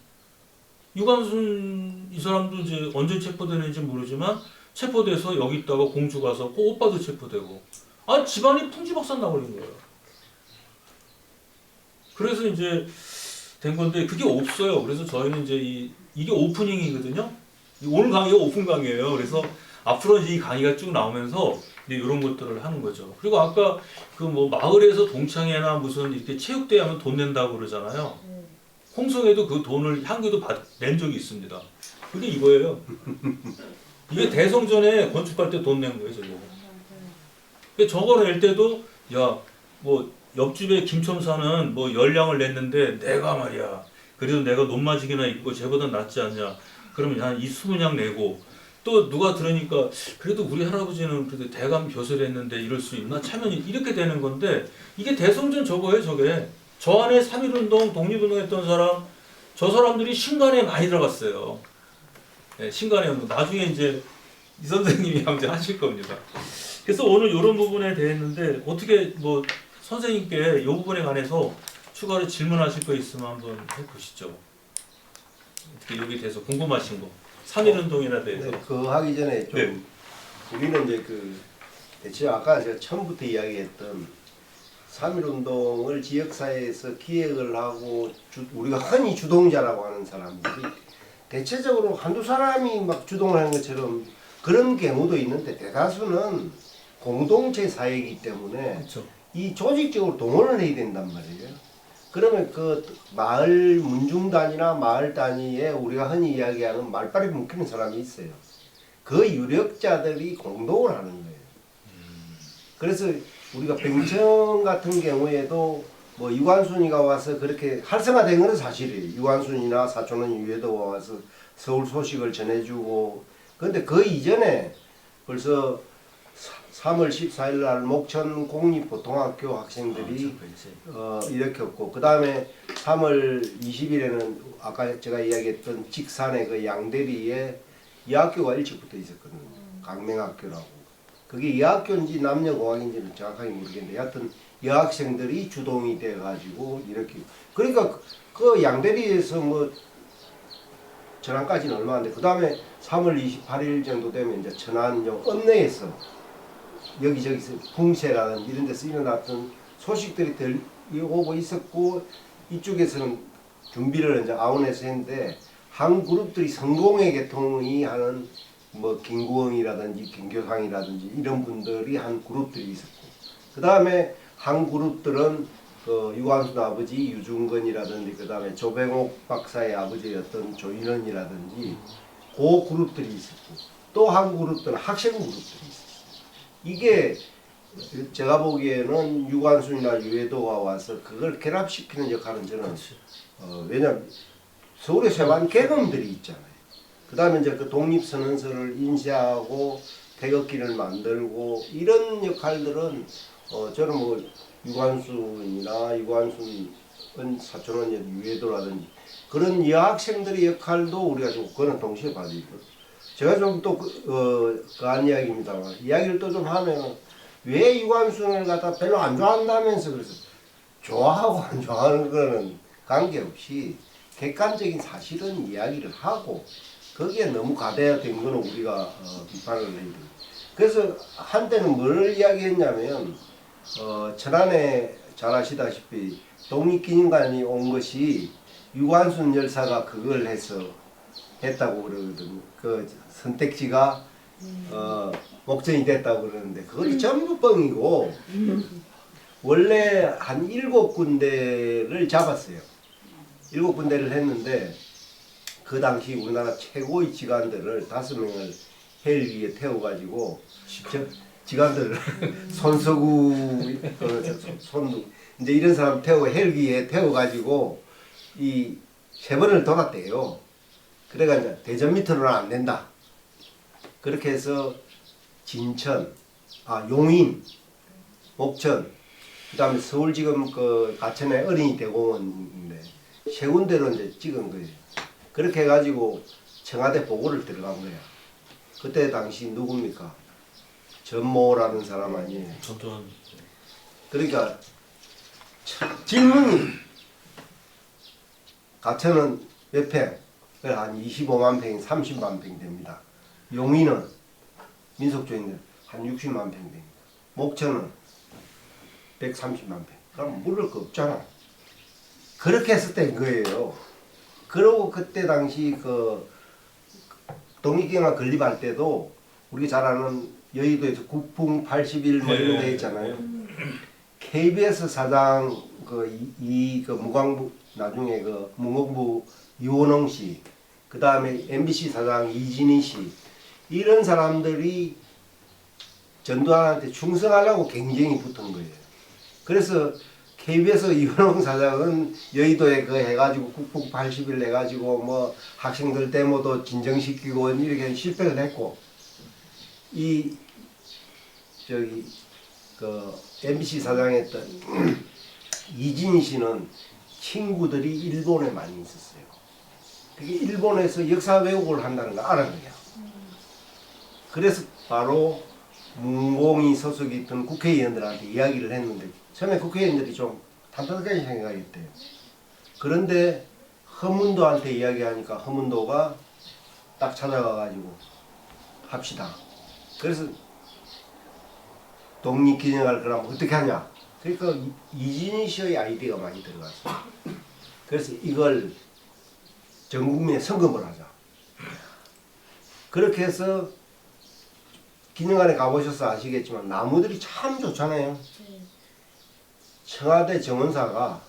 유관순 이 사람도 이제 언제 체포되는지 모르지만 체포돼서 여기 있다가 공주 가서 꼭 오빠도 체포되고 집안이 풍지박산 나버린 거예요. 그래서 이제 된 건데 그게 없어요. 그래서 저희는 이제 이게 오프닝이거든요. 오늘 강의가 오픈 강의예요. 그래서 앞으로 이제 이 강의가 쭉 나오면서 이제 이런 것들을 하는 거죠. 그리고 아까 그 뭐 마을에서 동창회나 무슨 이렇게 체육대회 하면 돈 낸다고 그러잖아요. 홍성에도 그 돈을 향교도 낸 적이 있습니다. 그게 이거예요. 이게 대성전에 건축할 때 돈 낸 거예요, 저거. 저거 낼 때도 뭐 옆집에 김첨사는 뭐 열량을 냈는데 내가 말이야. 그래도 내가 논마직이나 입고 쟤보다 낫지 않냐. 그러면 한 20냥 내고 또 누가 들으니까 그래도 우리 할아버지는 그래도 대감 벼슬 했는데 이럴 수 있나? 차면 이렇게 되는 건데 이게 대성전 저거예요, 저게. 저 안에 3.1운동, 독립운동 했던 사람, 저 사람들이 신간에 많이 들어갔어요. 네, 신간에 나중에 이제 이 선생님이 아무튼 하실 겁니다. 그래서 오늘 이런 부분에 대했는데 어떻게 뭐 선생님께 이 부분에 관해서 추가로 질문하실 거 있으면 한번 해보시죠. 어떻게 여기 대해서 궁금하신 거. 3.1운동이나 대해서. 네, 그 하기 전에 좀 네. 우리는 이제 대체 아까 제가 처음부터 이야기했던 3.1운동을 지역사회에서 기획을 하고 우리가 흔히 주동자라고 하는 사람들이 대체적으로 한두 사람이 막 주동을 하는 것처럼 그런 경우도 있는데 대다수는 공동체 사회이기 때문에 그렇죠. 이 조직적으로 동원을 해야 된단 말이에요. 그러면 그 마을 문중 단위나 마을 단위에 우리가 흔히 이야기하는 말빨이 묶이는 사람이 있어요. 그 유력자들이 공동을 하는 거예요. 그래서 우리가 병청 같은 경우에도 뭐 유관순이가 와서 그렇게 활성화된 건 사실이에요. 유관순이나 사촌원 유해도가 와서 서울 소식을 전해주고. 그런데 그 이전에 벌써 3월 14일 날 목천 공립보통학교 학생들이 일으켰고, 그 다음에 3월 20일에는 아까 제가 이야기했던 직산의 그 양대리에 이 학교가 일찍부터 있었거든요. 강맹학교라고. 그게 이 학교인지 남녀공학인지는 정확하게 모르겠는데, 하여튼 여학생들이 주동이 돼가지고 이렇게. 그러니까 그 양대리에서 뭐 전환까지는 얼마 안 돼. 그 다음에 3월 28일 정도 되면 이제 천안역 읍내에서 여기저기서 풍세라든지 이런 데서 일어났던 소식들이 들려오고 있었고, 이쪽에서는 준비를 이제 아원에서 했는데, 한 그룹들이 성공회 계통이 하는 뭐 김구엉이라든지 김교상이라든지 이런 분들이 한 그룹들이 있었고, 그 다음에 한 그룹들은 그 유관순 아버지 유중근이라든지, 그 다음에 조병옥 박사의 아버지였던 조인원이라든지 그 그룹들이 있었고, 또 한 그룹들은 학생 그룹들이 있었어요. 이게 제가 보기에는 유관순이나 유해도가 와서 그걸 결합시키는 역할은 저는 왜냐면 서울에 많은 계엄들이 있잖아요. 그 다음에 이제 그 독립선언서를 인쇄하고 태극기를 만들고 이런 역할들은 저는 뭐 유관순이나 유관순 사촌원 유해도라든지 그런 여학생들의 역할도 우리가 좀 그거는 동시에 봐야 되고, 제가 좀 또 그한 이야기입니다만 이야기를 또 좀 하면 왜 유관순을 갖다 별로 안 좋아한다면서 그래서 좋아하고 안 좋아하는 거는 관계없이 객관적인 사실은 이야기를 하고 거기에 너무 가대된 거는 우리가 비판을 해야 돼요. 그래서 한때는 뭘 이야기했냐면 천안에 잘 아시다시피 독립기념관이 온 것이 유관순 열사가 그걸 해서 했다고 그러거든요. 그 선택지가 목전이 됐다고 그러는데 그것이 전부 뻥이고, 원래 한 7군데를 잡았어요. 7군데를 했는데 그 당시 우리나라 최고의 지관들을 5명을 헬기에 태워가지고 지관들을 손석구, 손 이제 이런 사람 태워 헬기에 태워가지고 이 3번을 돌았대요. 그래가 이제 대전 밑으로는 안 된다. 그렇게 해서 진천, 용인, 목천, 그다음에 서울 지금 그 가천의 어린이 대공원인데 3군데로 이제 찍은 거예요. 그렇게 해가지고 청와대 보고를 들어간 거야. 그때 당시 누굽니까? 전모라는 사람 아니에요. 전두환. 그러니까 질문이 가천은 몇 평? 한 25만 평, 30만 평 됩니다. 용인은 민속주의인들 한 60만 평 됩니다. 목천은 130만 평. 그럼 물을 거 없잖아. 그렇게 해서 된 거예요. 그러고 그때 당시 그 독립기념관 건립할 때도 우리가 잘 아는 여의도에서 국풍 81 뭐 이런 데 있잖아요. KBS 사장 그 무광부 나중에 그 문공부 이원홍 씨, 그 다음에 MBC 사장 이진희 씨, 이런 사람들이 전두환한테 충성하려고 굉장히 붙은 거예요. 그래서 KBS 이원홍 사장은 여의도에 그 해가지고 국풍 80일 해가지고 뭐 학생들 데모도 진정시키고 이렇게 실패를 했고, 이 저기 그 MBC 사장했던 이진희 씨는 친구들이 일본에 많이 있었어요. 그게 일본에서 역사 왜곡을 한다는 걸 알은 거야. 그래서 바로 문공이 소속이 있던 국회의원들한테 이야기를 했는데 처음에 국회의원들이 좀 탄탄하게 생각했대요. 그런데 허문도한테 이야기하니까 허문도가 딱 찾아가가지고 합시다. 그래서 독립기념관을 그럼 어떻게 하냐. 그러니까 이진희 씨의 아이디어가 많이 들어갔어요. 그래서 이걸 전 국민에 성금을 하자. 그렇게 해서 기념관에 가보셔서 아시겠지만 나무들이 참 좋잖아요. 청와대 정원사가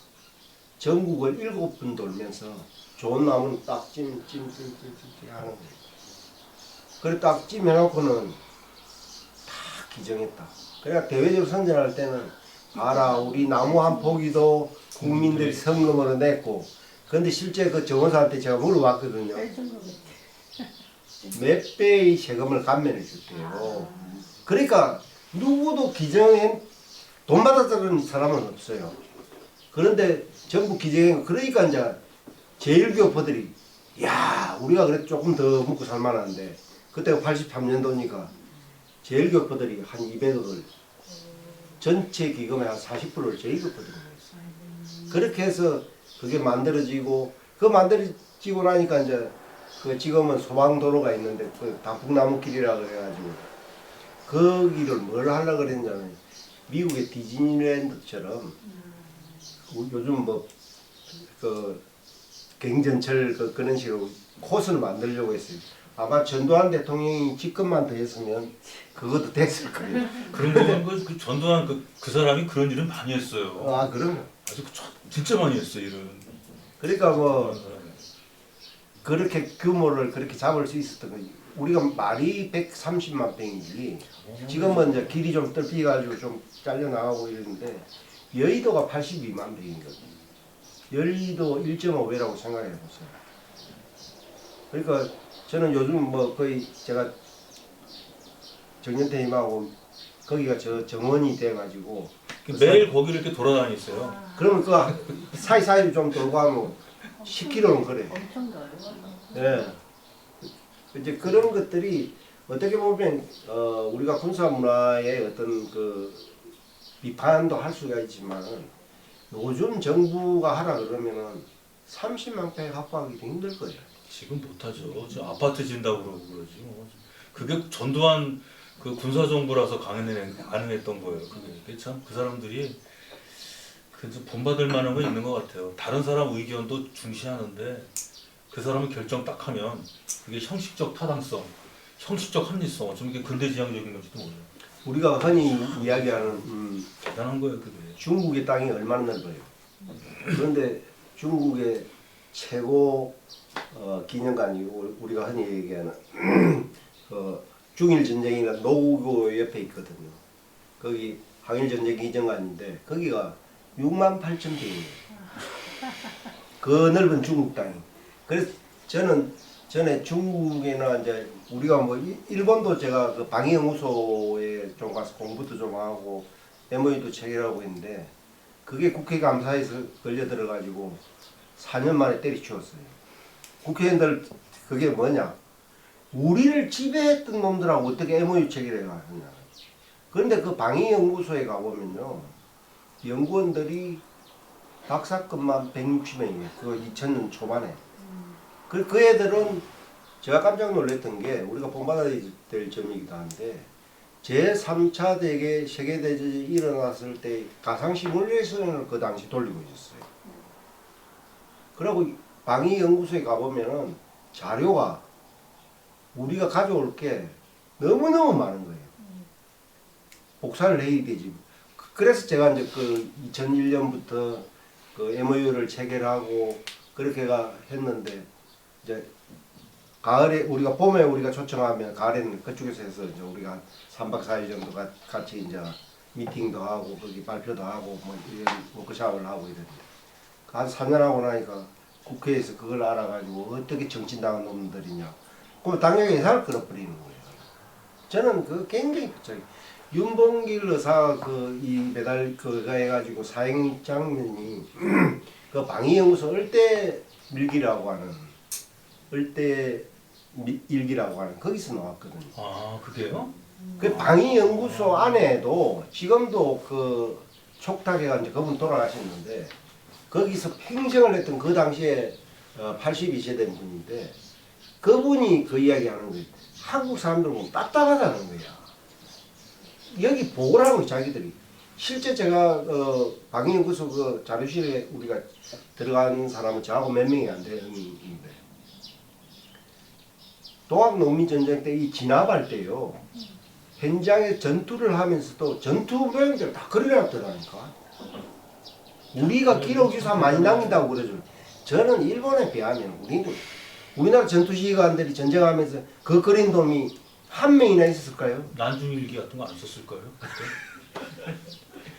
전국을 7번 돌면서 좋은 나무는 딱 찜 하는 거예요. 그래 딱 찜해놓고는 다 기증했다. 그래야 대외적으로 선전할 때는 알아 우리 나무 한 포기도 국민들이 성금으로 냈고 근데 실제 그 정원사한테 제가 물어봤거든요. 몇 배의 세금을 감면해 줄게요. 그러니까 누구도 기증해 돈 받았다는 사람은 없어요. 그런데 전부 기증해 그러니까 이제 제일교포들이 야 우리가 그래도 조금 더 먹고 살만한데 그때가 83년도니까 제일교포들이 한 200억을 전체 기금의 한 40%를 제일교포들이 냈어요. 그렇게 해서 그게 만들어지고 그 만들어지고 나니까 이제 그 지금은 소방도로가 있는데 그 단풍나무길이라 그래가지고 거기를 뭘 하려고 그랬냐면 미국의 디즈니랜드처럼 요즘 뭐 그 경전철 그런 식으로 코스를 만들려고 했어요. 아마 전두환 대통령이 집권만 더 했으면 그것도 됐을 거예요. 그런 거는 그 전두환 그 사람이 그런 일은 많이 했어요. 아 그럼 아주 진짜 많이 했어요 일은. 그러니까 뭐 그런 사람이. 그렇게 규모를 그렇게 잡을 수 있었던 거지. 우리가 말이 130만 평이지 지금은 이제 길이 좀 뚫려가지고 좀 잘려 나가고 이러는데 여의도가 82만 평이거든요. 여의도 1.5배라고 생각해 보세요. 그러니까 저는 요즘 뭐 거의 제가 정년퇴임하고 거기가 저 정원이 돼가지고 매일 거기를 이렇게 돌아다녔어요. 그러면 그 사이사이를 좀 돌고 하면 10km는 그래. 엄청 넓어. 예. 이제 그런 것들이 어떻게 보면 우리가 군사 문화의 어떤 그 비판도 할 수가 있지만 요즘 정부가 하라 그러면은 30만 평 확보하기도 힘들 거예요. 지금 못하죠. 저 아파트 진다고 그러고 그러지 뭐. 그게 전두환 그 군사정부라서 가능했던 거예요. 그게 참 그 사람들이 그래서 본받을 만한 건 있는 것 같아요. 다른 사람 의견도 중시하는데 그 사람은 결정 딱 하면 그게 형식적 타당성, 형식적 합리성, 어쩌면 이게 근대지향적인 건지도 몰라요. 우리가 흔히 이야기하는 대단한 거예요, 그게. 중국의 땅이 얼마나 넓어요. 그런데 중국의 최고 기념관이 우리가 흔히 얘기하는 중일 전쟁이나 노구 옆에 있거든요. 거기 항일 전쟁 기념관인데 거기가 6만 8천 평이에요. 그 넓은 중국 땅이. 그래서 저는 전에 중국이나 이제 우리가 뭐 일본도 제가 그 방위연구소에 좀 가서 공부도 좀 하고 MOU도 체결하고 있는데 그게 국회감사에서 걸려 들어가지고 4년 만에 때리치웠어요. 국회의원들 그게 뭐냐? 우리를 지배했던 놈들하고 어떻게 MOU 체결해 가느냐. 그런데 그 방위연구소에 가보면요. 연구원들이 박사급만 160명이에요. 그거 2000년 초반에. 그 애들은 제가 깜짝 놀랐던 게 우리가 본받아야 될 점이기도 한데 제3차 세계대전이 일어났을 때 가상 시뮬레이션을 그 당시 돌리고 있었어요. 그리고 방위연구소에 가보면은 자료가 우리가 가져올 게 너무너무 많은 거예요. 복사를 해야 되지. 그래서 제가 이제 그 2001년부터 그 MOU를 체결하고 그렇게가 했는데 이제 가을에 우리가 봄에 우리가 초청하면 가을에는 그쪽에서 해서 이제 우리가 3박 4일 정도 같이 이제 미팅도 하고 거기 발표도 하고 뭐 이런 워크숍을 하고 이랬는데 한 4년 하고 나니까 국회에서 그걸 알아가지고 어떻게 정치당한 놈들이냐. 그럼 당연히 예산을 끌어버리는 거예요. 저는 그 굉장히 갑자기 윤봉길 의사 그 이 매달 그가 해가지고 사행 장면이 그 방위연구소 을대 밀기라고 하는 을대 일기라고 하는 거기서 나왔거든요. 아, 그게요? 그 방위연구소 안에도 지금도 그 촉탁해가 이제 그분 돌아가셨는데 거기서 평생을 했던 그 당시에 82세 된 분인데 그분이 그 이야기 하는 거예요. 한국 사람들은 보면 답답하다는 거야. 여기 보고를 하고 자기들이. 실제 제가 방위연구소 그 자료실에 우리가 들어간 사람은 저하고 몇 명이 안 되는데 동학농민전쟁 때 이 진압할 때요. 현장에 전투를 하면서도 전투 모형들 다 그려놨더라니까. 우리가 기록유산 많이 남긴다고 그러죠. 저는 일본에 비하면 우리나라 전투 지휘관들이 전쟁하면서 그 그린 놈이 한 명이나 있었을까요? 난중일기 같은 거 안 썼을까요? 그때?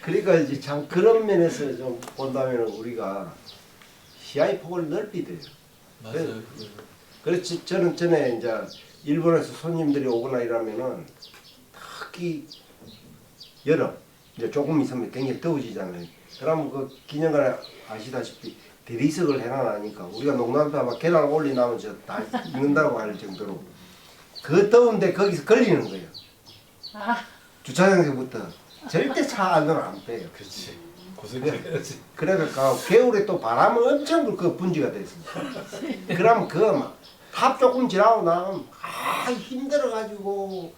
그러니까 이제 참 그런 면에서 좀 본다면 우리가 시야의 폭을 넓히 돼요. 맞아요. 그렇지 저는 전에 이제 일본에서 손님들이 오거나 이러면은 특히 여름 이제 조금 있으면 굉장히 더워지잖아요. 그러면 그 기념관에 아시다시피 대리석을 해놔니까 우리가 농담도 막 계단 올리나면 저다 익는다고 할 정도로 그 더운데 거기서 걸리는 거예요. 주차장에서부터 절대 차 안으로 안 빼요. 그렇지. 고생해야지. 그러니까 겨울에 또 바람은 엄청 그 분지가 됐어요. 그러면 그합 조금 지나고 나면 힘들어가지고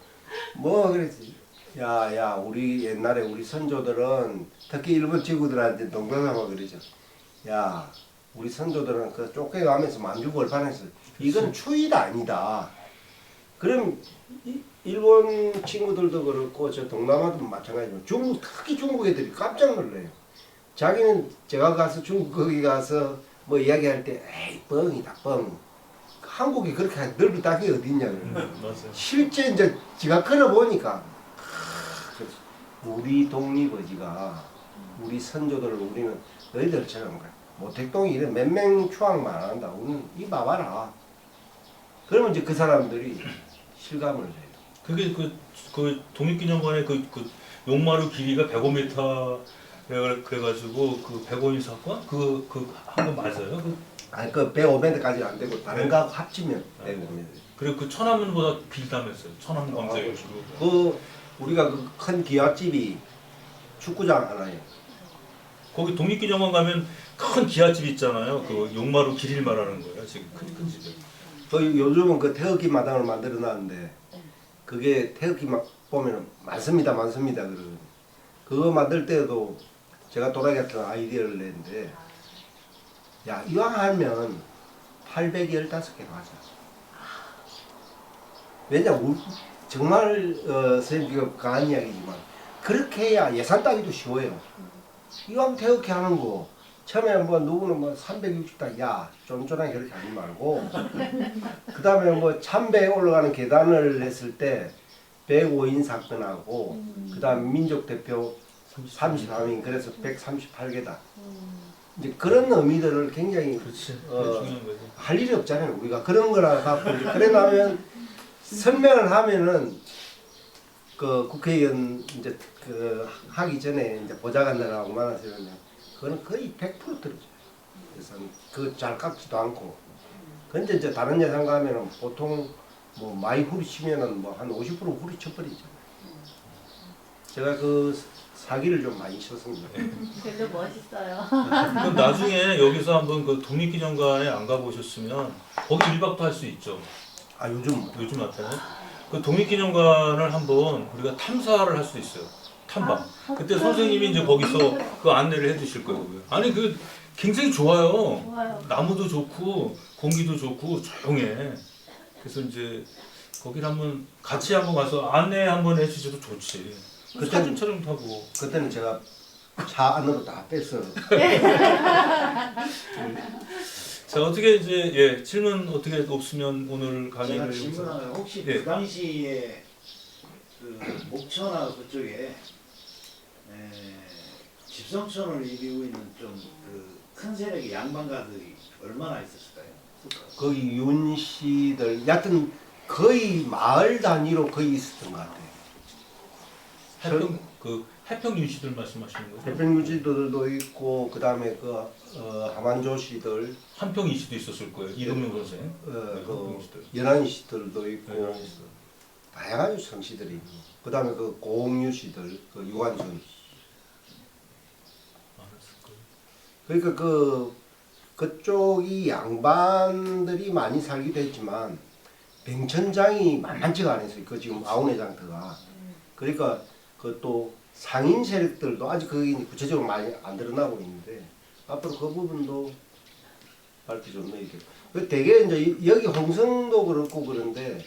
뭐 그랬지. 야 우리 옛날에 우리 선조들은 특히 일본 친구들한테 농담하고 그러죠. 야 우리 선조들은 그 쫓겨가면서 만주벌판에서 이건 추위가 아니다. 그럼 일본 친구들도 그렇고 저 동남아도 마찬가지지만 중국 특히 중국 애들이 깜짝 놀라요. 자기는 제가 가서 중국 거기 가서 뭐 이야기할 때 에이 뻥이다 뻥. 한국이 그렇게 넓은 땅이 어딨냐 맞아요. 실제 이제 지가 걸어보니까 우리 독립의지가 우리 선조들을 우리는 너희들처럼 모택동이 이런 몇 명 추앙만 안 한다. 우리는 이 봐봐라. 그러면 이제 그 사람들이 실감을 해요. 그게 그 독립기념관의 그 용마루 길이가 105m 그래가지고 그 105인 사건 그 한 거 맞아요? 아니 그 105m까지는 안 되고 다른 거하고 합치면 105m. 그리고 그 천안문보다 길다면서요? 천안 광장에 주로. 그 우리가 그 큰 기와집이 축구장 하나예요. 거기 독립기념관 가면 큰 기와집 있잖아요. 그 용마루 길이를 말하는 거예요. 지금 큰 집에. 그 요즘은 그 태극기 마당을 만들어 놨는데 그게 태극기 막 보면 많습니다 그러거든요. 그거 만들 때도 제가 도라이 같은 아이디어를 냈는데 야 이왕 하면 815개로 하자. 왜냐 정말 선생님이 강한 이야기지만 그렇게 해야 예산 따기도 쉬워요. 이왕 태극기 하는 거 처음에 뭐 누구는 뭐 360단 야 쫀쫀하게 그렇게 하지 말고 그 다음에 뭐 참배에 올라가는 계단을 했을 때 105인 사건하고 그 다음 민족대표 33인 그래서 138개다. 이제 그런 의미들을 굉장히 그렇지. 중요한 거지. 할 일이 없잖아요. 우리가 그런 거라 갖고 이제 그래 나면 설명을 하면은 그 국회의원 이제 그 하기 전에 이제 보좌관들하고 만나서 이러면 그거는 거의 100% 들어줘요. 그래서 그 잘 깎지도 않고. 근데 이제 다른 예산 가면은 보통 뭐 많이 후리치면은 뭐 한 50% 후리쳐버리잖아요. 제가 그 사기를 좀 많이 쳤습니다. 별로 멋있어요. 그럼 나중에 여기서 한번 그 독립기념관에 안 가보셨으면 거기 1박도 할 수 있죠. 아 요즘 요즘 같아요. 그 독립기념관을 한번 우리가 탐사를 할 수 있어요. 탐방. 그때 선생님이 이제 거기서 그 안내를 해주실 거예요. 아니 그 굉장히 좋아요. 좋아요. 나무도 좋고 공기도 좋고 조용해. 그래서 이제 거기를 한번 같이 한번 가서 안내 한번 해주셔도 좋지. 그때- 사진 촬영도 하고. 그때는 제가 차 안으로 다 뺐어. 자 어떻게 이제 예 질문 어떻게 없으면 오늘 제가 강의를 질문하면 혹시 예. 그 당시에 그 목천하 그쪽에 집성촌을 이루고 있는 좀 그 큰 세력의 양반가들이 얼마나 있었을까요? 거기 윤 씨들 여하튼 거의 마을 단위로 거의 있었던 것 같아요. 해평 그 해평 윤씨들 말씀하시는 거죠? 대평윤 씨들도 있고 그 다음에 그 하만조 씨들, 한평 이씨도 있었을 거예요. 이동영 선생. 그 연한 씨들도 있고 다양한 성씨들이 있고 그 다음에 그 고홍유 씨들, 그 유관순. 그러니까 그쪽이 양반들이 많이 살기도 했지만 병천장이 만만치가 않았어요. 그 지금 아우네장터가. 그러니까 그 또 상인 세력들도 아직 그게 구체적으로 많이 안 드러나고 있는데 앞으로 그 부분도 밝혀줬네 이게. 그 되게 이제 여기 홍성도 그렇고 그런데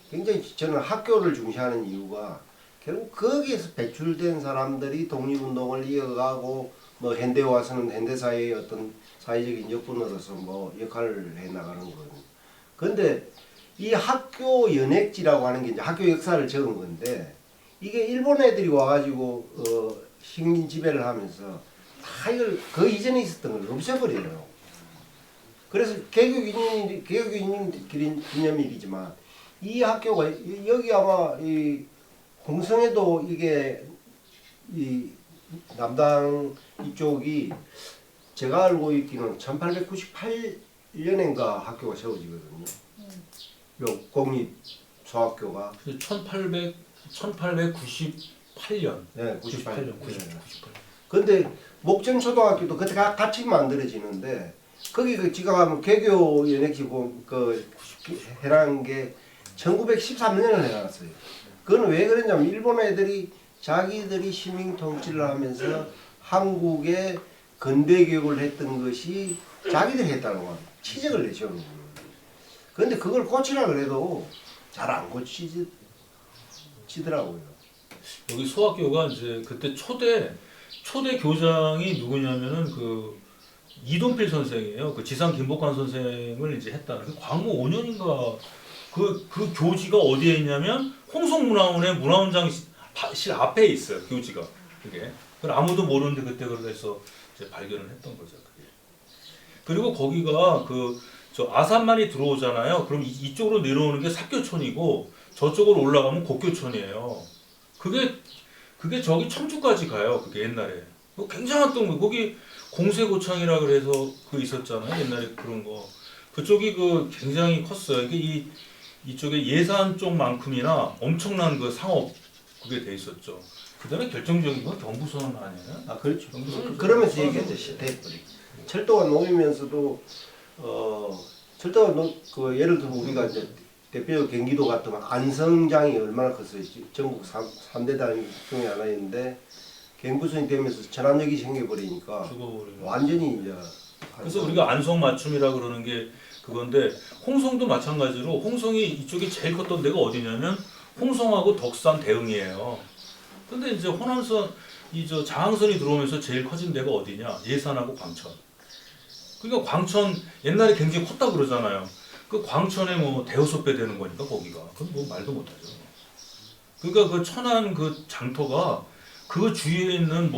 굉장히 저는 학교를 중시하는 이유가 결국 거기에서 배출된 사람들이 독립운동을 이어가고 뭐 현대에 와서는 현대사회의 어떤 사회적인 역군으로서 뭐 역할을 해 나가는 거거든요. 근데 이 학교 연액지라고 하는 게 이제 학교 역사를 적은 건데 이게 일본 애들이 와가지고 식민 지배를 하면서 다 이걸 그 이전에 있었던 걸 없애버려요. 그래서 개교 기념일이지만 이 학교가 여기 아마 이 홍성에도 이게 이 남당 이쪽이 제가 알고 있기는 1898년인가 학교가 세워지거든요. 요 공립 소학교가 1898년. 네, 98년. 근데 목전초등학교도 그때 같이 만들어지는데 거기 그 지가 가면 개교 연액지 그 해란 게 1913년을 해놨어요. 그건 왜 그랬냐면 일본 애들이 자기들이 시민 통치를 하면서 한국에 근대 교육을 했던 것이 자기들이 했다는 거야. 치적을 내세우는 거예요. 그런데 그걸 고치라 그래도 잘 안 고치더라고요. 여기 소학교가 이제 그때 초대 교장이 누구냐면은 그 이동필 선생이에요. 그 지상 김복환 선생을 이제 했다는 그 광무 5년인가 그 교지가 어디에 있냐면 홍성문화원의 문화원장실 앞에 있어요. 교지가 그게. 그걸 아무도 모르는데 그때 그래서 이제 발견을 했던 거죠. 그게. 그리고 거기가 저 아산만이 들어오잖아요. 그럼 이쪽으로 내려오는 게 삽교촌이고 저쪽으로 올라가면 곡교촌이에요. 그게 저기 청주까지 가요. 그게 옛날에. 굉장한 동 거기 공세고창이라 그래서 그 있었잖아요. 옛날에 그런 거. 그쪽이 굉장히 컸어요. 이게 이쪽에 예산 쪽만큼이나 엄청난 그 상업 그게 돼 있었죠. 그다음에 결정적인 건 경부선 아니에요? 아 그렇죠. 경부선 그러면서 얘기했듯이 돼버리. 철도가 놓이면서도 철도가 그 예를 들면 우리가 이제 대표 경기도 같으면 안성장이 얼마나 컸어요. 전국 3대 단 중에 하나인데 경부선이 되면서 전환역이 생겨버리니까 죽어버리는. 완전히 이제 그래서 우리가 안성 맞춤이라 그러는 게 그건데 홍성도 마찬가지로 홍성이 이쪽이 제일 컸던 데가 어디냐면 홍성하고 덕산 대흥이에요. 근데 이제 호남선 저 장항선이 들어오면서 제일 커진 데가 어디냐? 예산하고 광천. 그러니까 광천 옛날에 굉장히 컸다 그러잖아요. 그 광천에 뭐 대여섯 배 되는 거니까 거기가 그건 뭐 말도 못하죠. 그러니까 그 천안 그 장터가 그 주위에 있는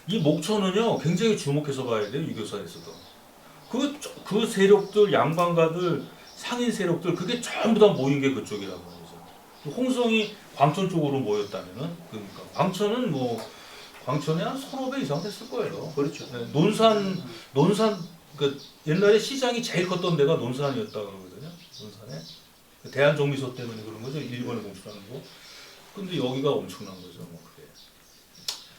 이 목천은요 굉장히 주목해서 봐야 돼요. 유교사에서도 그 세력들 양반가들 상인 세력들 그게 전부 다 모인 게 그쪽이라고 말이죠. 홍성이 광천 쪽으로 모였다면은 그러니까 광천은 광천에 한 서너 배 이상 됐을 거예요. 그렇죠. 네, 논산 그 옛날에 시장이 제일 컸던 데가 논산이었다 그러거든요. 논산에 대한정미소 때문에 그런 거죠. 일본에 공출하는 거. 근데 여기가 엄청난 거죠. 뭐 그게.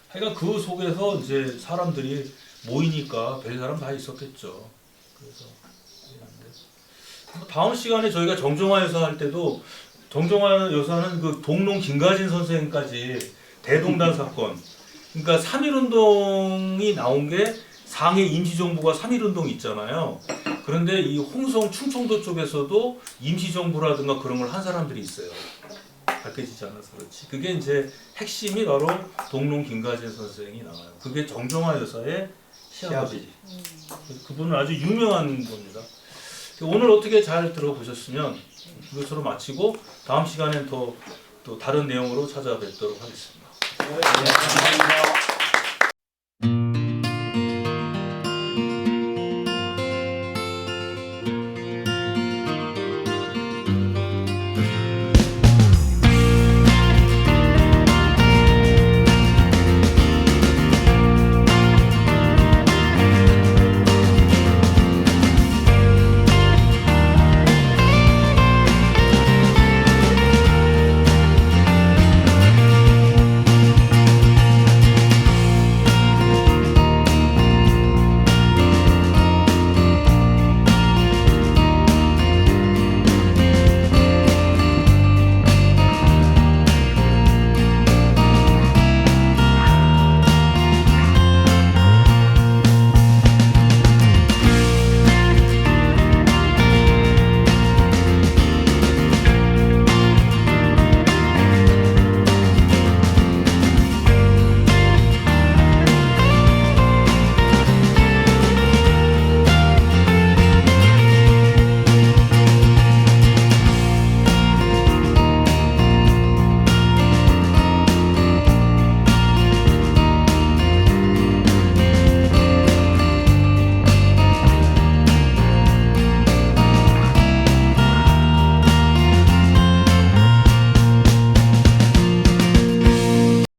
하여간 그 속에서 이제 사람들이 모이니까 별 사람 다 있었겠죠. 그래서 다음 시간에 저희가 정종화 여사 할 때도 정종화 여사는 그 동농 김가진 선생까지 대동단 사건. 그러니까 3.1운동이 나온 게 상해 임시정부가 3.1운동 있잖아요. 그런데 이 홍성 충청도 쪽에서도 임시정부라든가 그런 걸 한 사람들이 있어요. 밝혀지지 않아서 그렇지. 그게 이제 핵심이 바로 동농 김가진 선생이 나와요. 그게 정종화 여사의 시아버지. 그분은 아주 유명한 겁니다. 오늘 어떻게 잘 들어보셨으면 이것으로 마치고 다음 시간엔 또 다른 내용으로 찾아뵙도록 하겠습니다. 감사합니다.